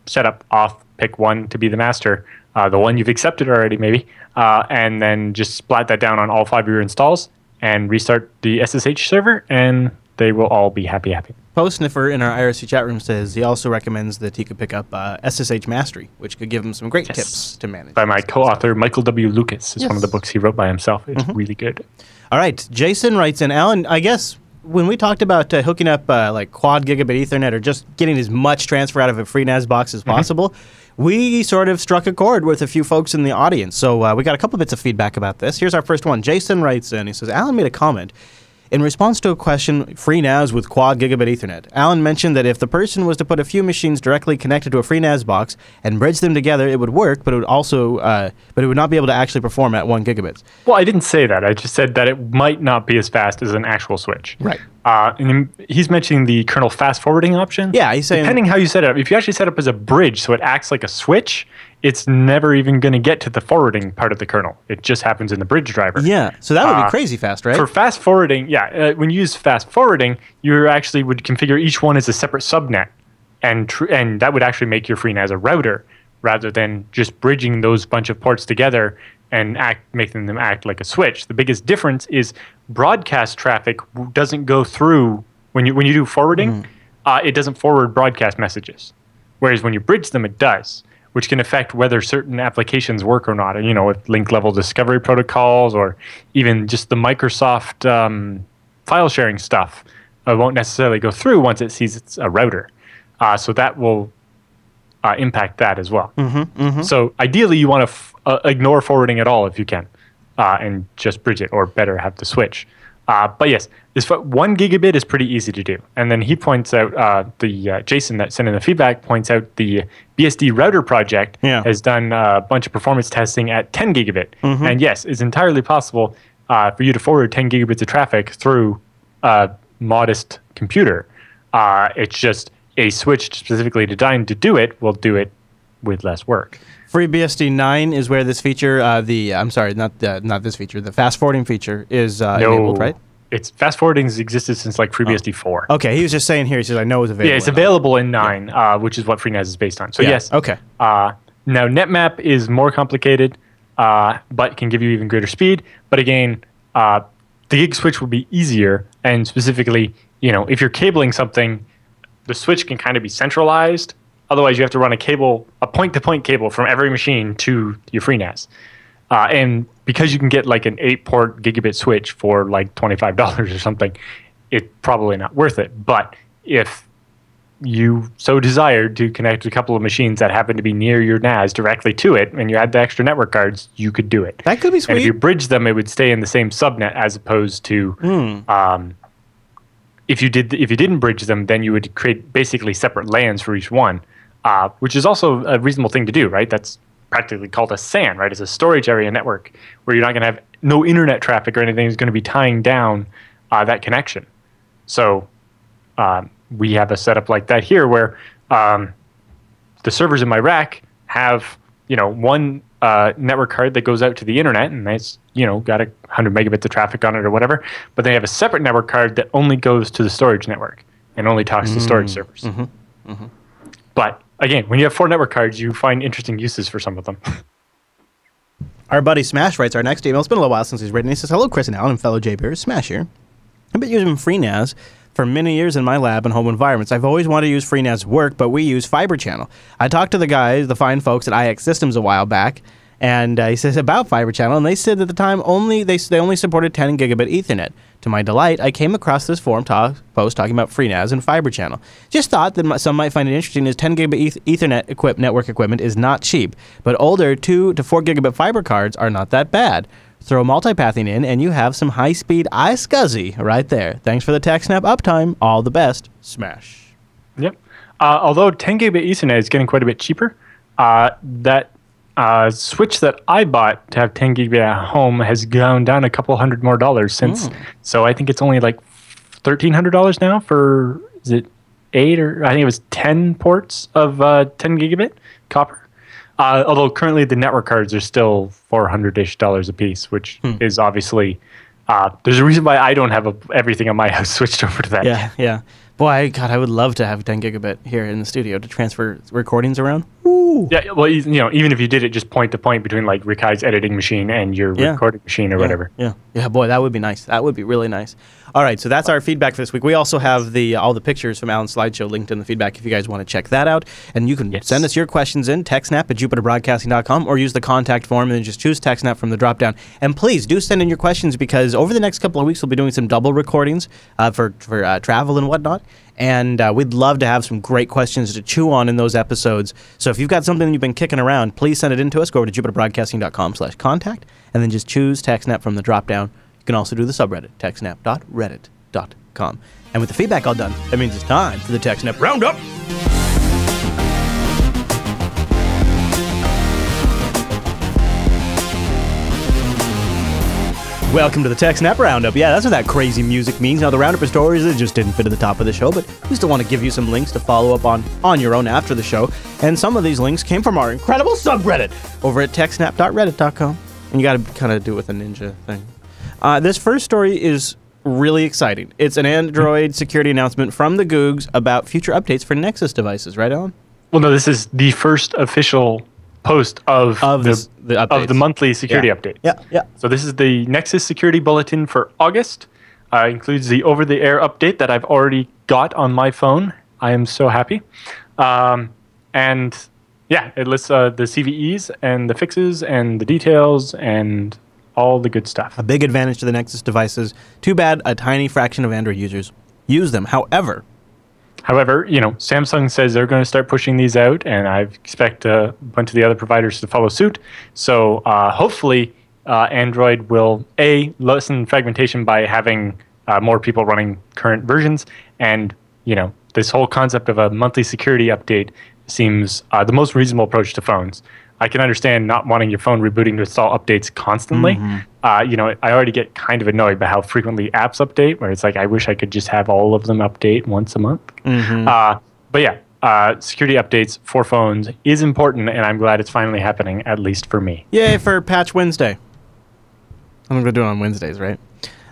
setup off, pick one to be the master, the one you've accepted already maybe, and then just splat that down on all 5 of your installs and restart the SSH server, and they will all be happy. Post Sniffer in our IRC chat room says he also recommends that he could pick up SSH Mastery, which could give him some great tips to manage. By my co-author, Michael W. Lucas. It's one of the books he wrote by himself. It's really good. All right. Jason writes in, Alan, I guess when we talked about hooking up like quad gigabit Ethernet or just getting as much transfer out of a FreeNAS box as possible, we sort of struck a chord with a few folks in the audience. So we got a couple bits of feedback about this. Here's our first one. Jason writes in, he says, Alan made a comment. In response to a question, FreeNAS with quad gigabit Ethernet, Alan mentioned that if the person was to put a few machines directly connected to a FreeNAS box and bridge them together, it would work, but it would also, but it would not be able to actually perform at 1 gigabit. Well, I didn't say that. I just said that it might not be as fast as an actual switch. Right. And he's mentioning the kernel fast forwarding option. Yeah, he's saying, depending how you set it up, if you actually set it up as a bridge, so it acts like a switch, it's never even going to get to the forwarding part of the kernel. It just happens in the bridge driver. Yeah, so that would be crazy fast, right? For fast forwarding, when you use fast forwarding, you actually would configure each one as a separate subnet, and that would actually make your FreeNAS a router rather than just bridging those bunch of ports together and making them act like a switch. The biggest difference is broadcast traffic doesn't go through when you do forwarding. It doesn't forward broadcast messages, whereas when you bridge them, it does, which can affect whether certain applications work or not. And, with link level discovery protocols or even just the Microsoft file sharing stuff won't necessarily go through once it sees it's a router. So that will impact that as well. So ideally, you want to ignore forwarding at all if you can, and just bridge it, or better, have the switch. But yes, this 1 gigabit is pretty easy to do. And then he points out, Jason that sent in the feedback points out the BSD router project has done a bunch of performance testing at 10 gigabit. And yes, it's entirely possible for you to forward 10 gigabits of traffic through a modest computer. It's just a switch specifically designed to do it will do it with less work. FreeBSD 9 is where this feature, I'm sorry, not this feature, the fast forwarding feature is enabled, right? It's fast forwarding has existed since like FreeBSD 4. Okay, he was just saying here, he says, I know it's available. Yeah, it's available in 9, which is what FreeNAS is based on. So yes. Okay. Now NetMap is more complicated, but can give you even greater speed. But again, the gig switch will be easier, and specifically, if you're cabling something, the switch can kind of be centralized. Otherwise, you have to run a point-to-point cable from every machine to your FreeNAS. And because you can get like an 8-port gigabit switch for like $25 or something, it's probably not worth it. But if you so desired to connect a couple of machines that happen to be near your NAS directly to it, and you had the extra network cards, you could do it. That could be sweet. And if you bridge them, it would stay in the same subnet, as opposed to if you didn't bridge them, then you would create basically separate LANs for each one. Which is also a reasonable thing to do, right? That's practically called a SAN, right? It's a storage area network where you're not going to have no internet traffic or anything is going to be tying down that connection. So we have a setup like that here where the servers in my rack have, one network card that goes out to the internet, and that's, got 100 megabits of traffic on it or whatever. But they have a separate network card that only goes to the storage network and only talks to storage servers. But again, when you have 4 network cards, you find interesting uses for some of them. Our buddy Smash writes our next email. It's been a little while since he's written. He says, hello, Chris and Alan and fellow JBears. Smash here. I've been using FreeNAS for many years in my lab and home environments. I've always wanted to use FreeNAS work, but we use Fiber Channel. I talked to the guys, the fine folks at iXsystems a while back, and he says about Fiber Channel, and they said at the time they only supported 10 gigabit Ethernet. To my delight, I came across this forum post talking about FreeNAS and Fiber Channel. Just thought that some might find it interesting, as 10 gigabit Ethernet network equipment is not cheap, but older 2 to 4 gigabit fiber cards are not that bad. Throw multipathing in, and you have some high-speed iSCSI right there. Thanks for the TechSNAP uptime. All the best. Smash. Yep. Although 10 gigabit Ethernet is getting quite a bit cheaper, that switch that I bought to have 10 gigabit at home has gone down a couple $100 more since. So I think it's only like $1,300 now for, is it 8 or I think it was 10 ports of 10 gigabit copper. Although currently the network cards are still $400-ish a piece, which is obviously there's a reason why I don't have everything on my house switched over to that. Yeah, yeah. Boy, God, I would love to have 10 gigabit here in the studio to transfer recordings around. Ooh. Yeah, well, even if you did it just point to point between like Rikai's editing machine and your recording machine or whatever. Yeah, yeah, boy, that would be nice. That would be really nice. All right, so that's our feedback for this week. We also have all the pictures from Alan's slideshow linked in the feedback if you guys want to check that out. And you can send us your questions in, TechSNAP@jupiterbroadcasting.com, or use the contact form and then just choose TechSNAP from the drop-down. And please do send in your questions because over the next couple of weeks we'll be doing some double recordings for travel and whatnot. And we'd love to have some great questions to chew on in those episodes. So if you've got something you've been kicking around, please send it in to us. Go over to jupiterbroadcasting.com/contact and then just choose TechSNAP from the drop-down. You can also do the subreddit, techsnap.reddit.com. And with the feedback all done, that means it's time for the TechSNAP Roundup. Welcome to the TechSNAP Roundup. Yeah, that's what that crazy music means. Now, the Roundup of stories that just didn't fit at the top of the show, but we still want to give you some links to follow up on your own after the show. And some of these links came from our incredible subreddit over at techsnap.reddit.com. And you got to kind of do it with a ninja thing. This first story is really exciting. It's an Android security announcement from the Googs about future updates for Nexus devices, right, Alan? Well, no, this is the first official post of the monthly security update. Yeah, yeah. So this is the Nexus Security Bulletin for August. Includes the over-the-air update that I've already got on my phone. I am so happy. And yeah, it lists the CVEs and the fixes and the details and all the good stuff. A big advantage to the Nexus devices. Too bad a tiny fraction of Android users use them. However, Samsung says they're going to start pushing these out, and I expect a bunch of the other providers to follow suit. So hopefully Android will, lessen fragmentation by having more people running current versions. And, this whole concept of a monthly security update seems the most reasonable approach to phones. I can understand not wanting your phone rebooting to install updates constantly. Mm-hmm. I already get kind of annoyed by how frequently apps update, where it's like, I wish I could just have all of them update once a month. Mm-hmm. But yeah, security updates for phones is important, and I'm glad it's finally happening, at least for me. Yay for Patch Wednesday. I'm going to do it on Wednesdays, right?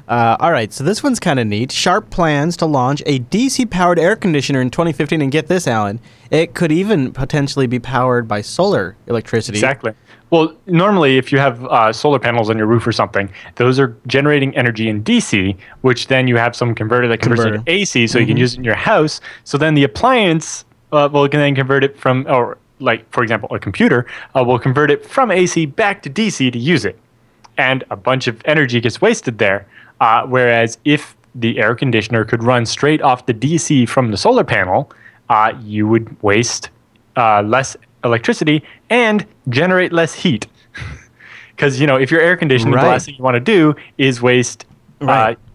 All right, so this one's kind of neat. Sharp plans to launch a DC-powered air conditioner in 2015, and get this, Alan, it could even potentially be powered by solar electricity. Exactly. Well, normally, if you have solar panels on your roof or something, those are generating energy in DC, which then you have some converter that converts it to AC, so you can use it in your house. So then the appliance can then convert it from, or like, for example, a computer, will convert it from AC back to DC to use it. And a bunch of energy gets wasted there. Whereas if the air conditioner could run straight off the DC from the solar panel, you would waste less electricity and generate less heat. Because, if you're air conditioning, the last thing you want to do is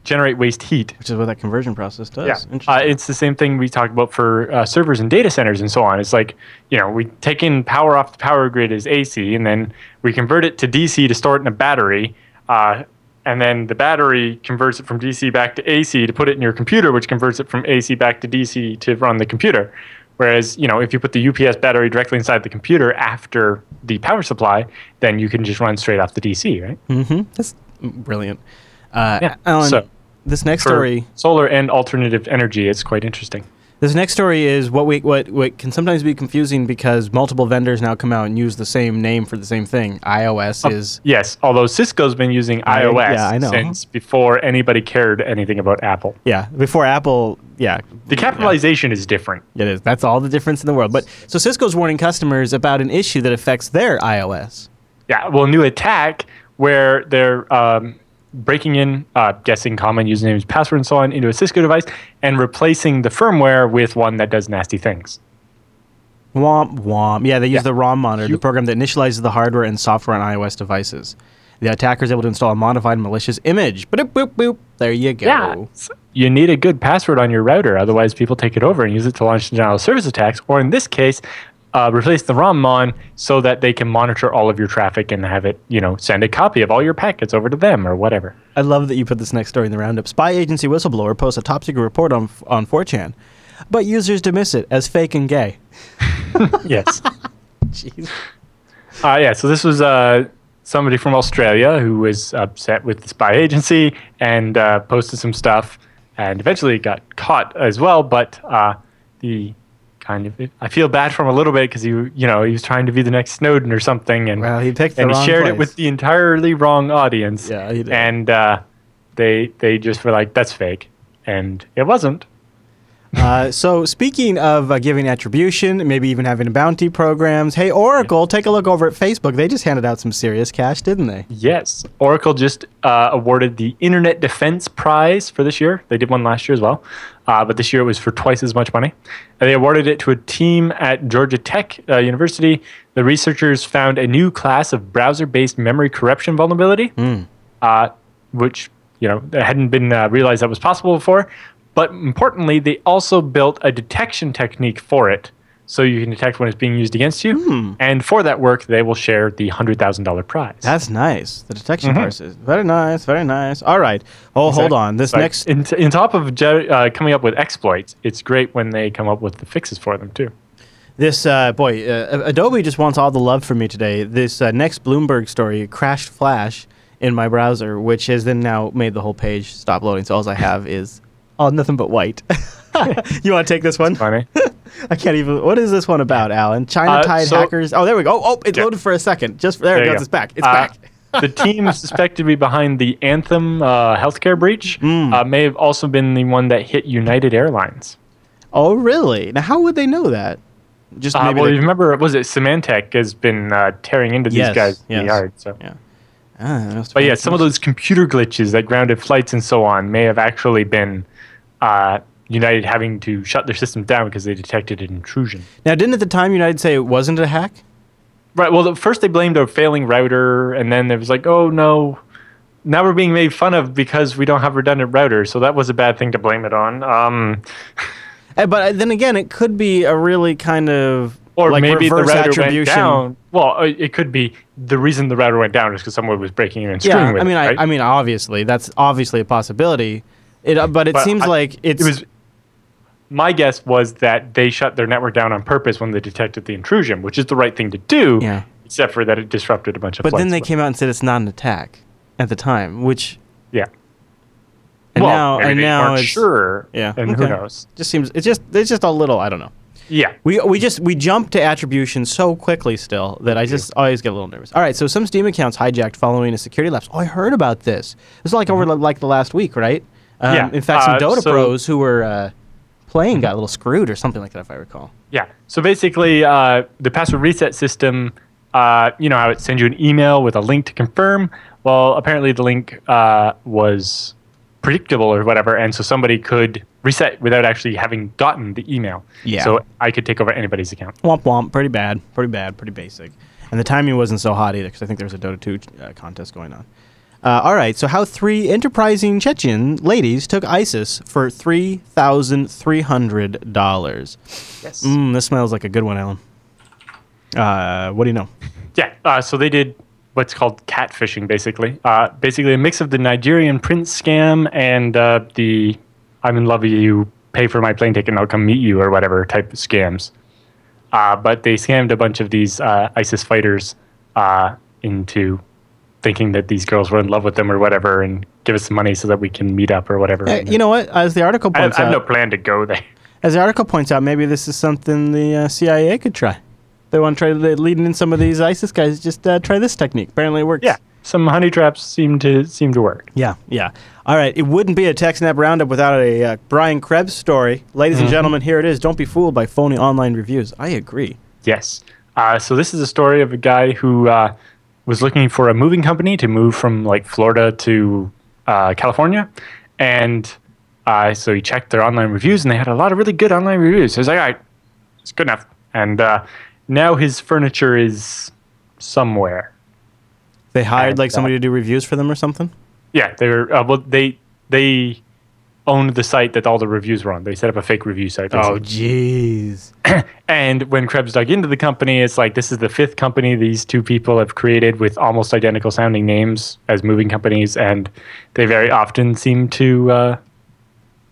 generate waste heat. Which is what that conversion process does. Yeah. It's the same thing we talked about for servers and data centers and so on. It's like, we take in power off the power grid as AC, and then we convert it to DC to store it in a battery, and then the battery converts it from DC back to AC to put it in your computer, which converts it from AC back to DC to run the computer. Whereas, if you put the UPS battery directly inside the computer after the power supply, then you can just run straight off the DC, right? Mm-hmm. That's brilliant. Alan, so this next story, solar and alternative energy, it's quite interesting. This next story is what can sometimes be confusing because multiple vendors now come out and use the same name for the same thing. iOS is... Yes, although Cisco's been using iOS since before anybody cared anything about Apple. Yeah, before Apple, yeah. The capitalization is different. It is. That's all the difference in the world. But so Cisco's warning customers about an issue that affects their iOS. Yeah, well, new attack where they're... breaking in, guessing common usernames, password, and so on into a Cisco device, and replacing the firmware with one that does nasty things. Womp womp. Yeah, they use the ROM monitor, the program that initializes the hardware and software on iOS devices. The attacker is able to install a modified malicious image. Boop, boop, boop. There you go. Yeah, you need a good password on your router, otherwise people take it over and use it to launch denial of service attacks, or in this case, replace the ROM mon so that they can monitor all of your traffic and have it, send a copy of all your packets over to them or whatever. I love that you put this next story in the roundup. Spy agency whistleblower posts a top-secret report on 4chan, but users dismiss it as fake and gay. Yes. Jeez. Yeah, so this was somebody from Australia who was upset with the spy agency and posted some stuff, and eventually got caught as well. But the kind of, I feel bad for him a little bit because he was trying to be the next Snowden or something, and Well, he picked the and he wrong shared place. it with the entirely wrong audience. Yeah, he did. And they just were like, "That's fake," and it wasn't. So speaking of giving attribution, maybe even having bounty programs, hey, Oracle, take a look over at Facebook. They just handed out some serious cash, didn't they? Yes. Oracle just awarded the Internet Defense Prize for this year. They did one last year as well. But this year it was for twice as much money. And they awarded it to a team at Georgia Tech University. The researchers found a new class of browser-based memory corruption vulnerability, which hadn't been realized that was possible before. But importantly, they also built a detection technique for it, so you can detect when it's being used against you. And for that work, they will share the $100,000 prize. That's nice. The detection part is very nice, very nice. All right. Oh, Exactly. hold on. This next... In top of coming up with exploits, it's great when they come up with the fixes for them, too. This, Adobe just wants all the love from me today. This next Bloomberg story crashed Flash in my browser, which has then now made the whole page stop loading. So all I have is... Oh, nothing but white. You want to take this one? Funny. I can't even... What is this one about, Alan? China Tide hackers... Oh, there we go. Oh, it loaded for a second. There it goes. It's back. It's back. The team suspected to be behind the Anthem healthcare breach may have also been the one that hit United Airlines. Oh, really? Now, how would they know that? Just maybe you remember, was it Symantec has been tearing into these guys pretty hard. So. Yeah. But yeah, some of those computer glitches that grounded flights and so on may have actually been United having to shut their systems down because they detected an intrusion. Now, didn't at the time United say it wasn't a hack? Right. Well, first they blamed a failing router, and then it was like, oh no, now we're being made fun of because we don't have redundant routers. So that was a bad thing to blame it on. But then again, it could be a really kind of or like maybe the reverse router attribution. went down. Well, it could be the reason the router went down is because someone was breaking in and screwing with it. Right? I mean, obviously, that's obviously a possibility. But it seems like it was. My guess was that they shut their network down on purpose when they detected the intrusion, which is the right thing to do. Yeah. Except for that it disrupted a bunch of. But flights. then they came out and said it's not an attack at the time, which. Yeah. And well, now weren't it's sure. Yeah. And who knows? Just seems it's just a little, I don't know. Yeah. We jump to attribution so quickly still that I just always get a little nervous. All right, so some Steam accounts hijacked following a security lapse. Oh, I heard about this. It was like over like the last week, right? Yeah. In fact, some Dota pros who were playing got a little screwed or something like that, if I recall. Yeah. So basically, the password reset system, how it sends you an email with a link to confirm. Well, apparently the link was predictable or whatever, and so somebody could reset without actually having gotten the email. Yeah. So I could take over anybody's account. Womp womp. Pretty bad. Pretty basic. And the timing wasn't so hot either, because I think there was a Dota 2 contest going on. All right, so how 3 enterprising Chechen ladies took ISIS for $3,300. Yes. This smells like a good one, Alan. What do you know? Yeah, so they did what's called catfishing, basically. Basically a mix of the Nigerian prince scam and the I'm in love with you, pay for my plane ticket and I'll come meet you or whatever type of scams. But they scammed a bunch of these ISIS fighters into thinking that these girls were in love with them or whatever and give us some money so that we can meet up or whatever. You know what? As the article points out... I have no plan to go there. As the article points out, maybe this is something the CIA could try. They want to try leading in some of these ISIS guys. Just try this technique. Apparently it works. Yeah, some honey traps seem to work. Yeah. All right, it wouldn't be a TechSNAP Roundup without a Brian Krebs story. Ladies and gentlemen, here it is. Don't be fooled by phony online reviews. I agree. Yes. So this is a story of a guy who was looking for a moving company to move from like Florida to California, and so he checked their online reviews, and they had a lot of really good online reviews. So he's like, all right, it's good enough. And now his furniture is somewhere. They hired like somebody to do reviews for them or something? Yeah, they were. They owned the site that all the reviews were on. They set up a fake review site. Oh, jeez. And when Krebs dug into the company, it's like this is the 5th company these two people have created with almost identical sounding names as moving companies, and they very often seem to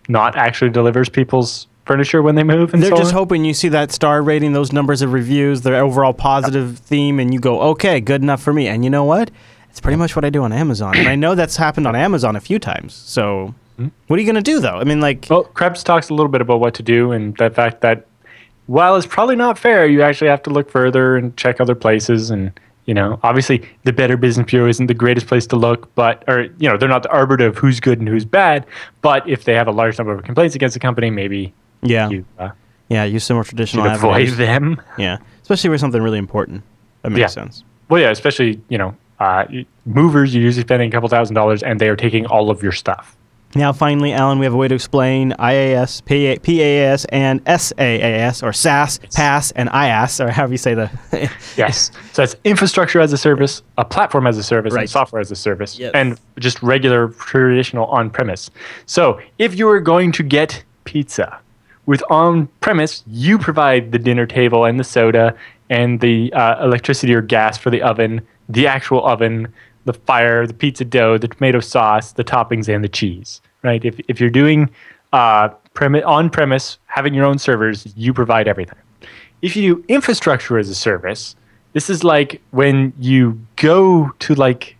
not actually deliver people's furniture when they move and They're so just on. hoping you see that star rating, those numbers of reviews, their overall positive theme, and you go, okay, good enough for me. And you know what? It's pretty much what I do on Amazon. And I know that's happened on Amazon a few times. So what are you going to do, though? I mean, like... Well, Krebs talks a little bit about what to do and the fact that while it's probably not fair, you actually have to look further and check other places. And, you know, obviously the Better Business Bureau isn't the greatest place to look, but, or, you know, they're not the arbiter of who's good and who's bad. But if they have a large number of complaints against the company, maybe you use some more traditional avoid avenues. them. Yeah, especially with something really important. That makes sense. Well, yeah, especially, you know, movers, you're usually spending a couple $1,000s and they are taking all of your stuff. Now, finally, Alan, we have a way to explain IaaS, PaaS, and SaaS, or SaaS, PaaS, and IaaS, or however you say the... Yes. So that's infrastructure as a service, a platform as a service, and software as a service, and just regular, traditional on-premise. So if you were going to get pizza with on-premise, you provide the dinner table and the soda and the electricity or gas for the oven, the actual oven, the fire, the pizza dough, the tomato sauce, the toppings, and the cheese, right? If you're doing on-premise, having your own servers, you provide everything. If you do infrastructure as a service, this is like when you go to like,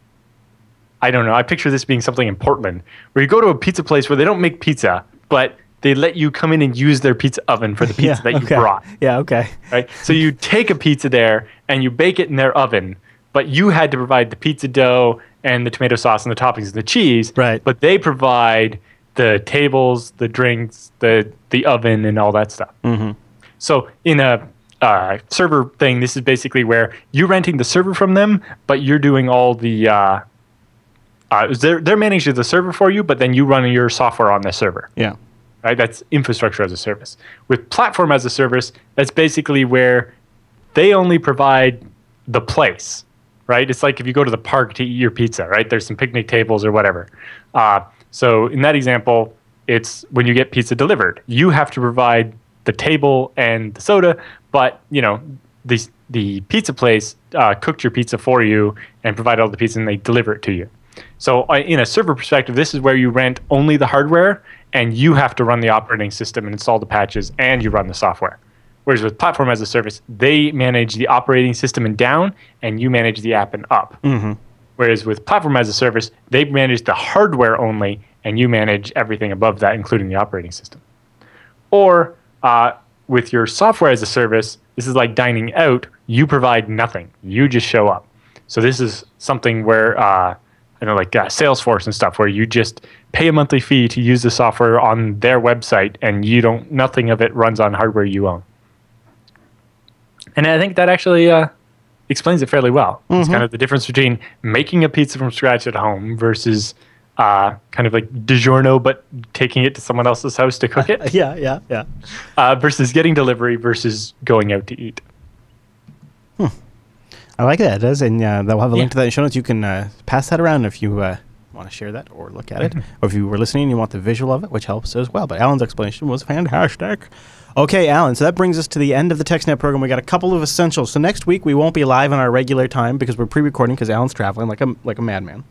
I don't know, I picture this being something in Portland, where you go to a pizza place where they don't make pizza, but they let you come in and use their pizza oven for the pizza that you brought. Yeah, okay. Right? So you take a pizza there and you bake it in their oven, but you had to provide the pizza dough and the tomato sauce and the toppings and the cheese. Right. But they provide the tables, the drinks, the oven, and all that stuff. Mm-hmm. So in a server thing, this is basically where you're renting the server from them, but you're doing all the... they're managing the server for you, but then you run your software on the server. Yeah. Right? That's infrastructure as a service. With platform as a service, that's basically where they only provide the place. Right? It's like if you go to the park to eat your pizza, right? There's some picnic tables or whatever. So in that example, it's when you get pizza delivered. You have to provide the table and the soda, but you know the pizza place cooked your pizza for you and provide all the pizza and they deliver it to you. So in a server perspective, this is where you rent only the hardware and you have to run the operating system and install the patches and you run the software. Whereas with platform as a service, they manage the operating system and down, and you manage the app and up. Mm-hmm. Whereas with platform as a service, they manage the hardware only, and you manage everything above that, including the operating system. Or with your software as a service, this is like dining out. You provide nothing. You just show up. So this is something where, like Salesforce and stuff, where you just pay a monthly fee to use the software on their website, and nothing of it runs on hardware you own. And I think that actually explains it fairly well. Mm-hmm. It's kind of the difference between making a pizza from scratch at home versus kind of like DiGiorno, but taking it to someone else's house to cook it. Yeah. Versus getting delivery versus going out to eat. I like that. It does, and they'll have a link to that in the show notes. You can pass that around if you want to share that or look at it. Or if you were listening and you want the visual of it, which helps as well. But Alan's explanation was fantastic. Okay, Alan, so that brings us to the end of the TechSNAP program. We got a couple of essentials. So next week we won't be live on our regular time because we're pre-recording because Alan's traveling like a madman.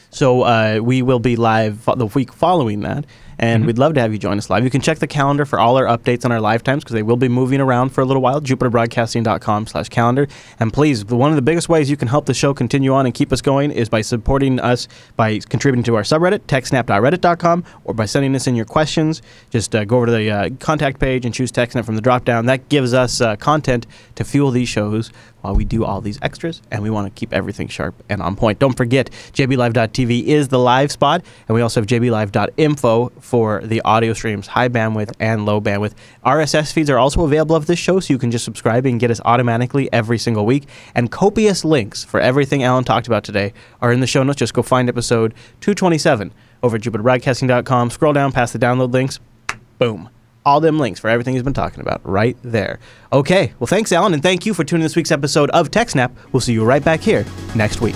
So we will be live the week following that, and we'd love to have you join us live. You can check the calendar for all our updates on our live times because they will be moving around for a little while, jupiterbroadcasting.com/calendar. And please, one of the biggest ways you can help the show continue on and keep us going is by supporting us by contributing to our subreddit, techsnap.reddit.com, or by sending us in your questions. Just go over to the contact page and choose TechSNAP from the drop-down. That gives us content to fuel these shows while we do all these extras, and we want to keep everything sharp and on point. Don't forget, jblive.tv is the live spot, and we also have jblive.info for the audio streams, high bandwidth and low bandwidth. RSS feeds are also available of this show, so you can just subscribe and get us automatically every single week. And copious links for everything Alan talked about today are in the show notes. Just go find episode 227 over at jupiterbroadcasting.com. Scroll down past the download links. Boom. All them links for everything he's been talking about right there. Okay, well, thanks, Alan, and thank you for tuning in this week's episode of TechSNAP. We'll see you right back here next week.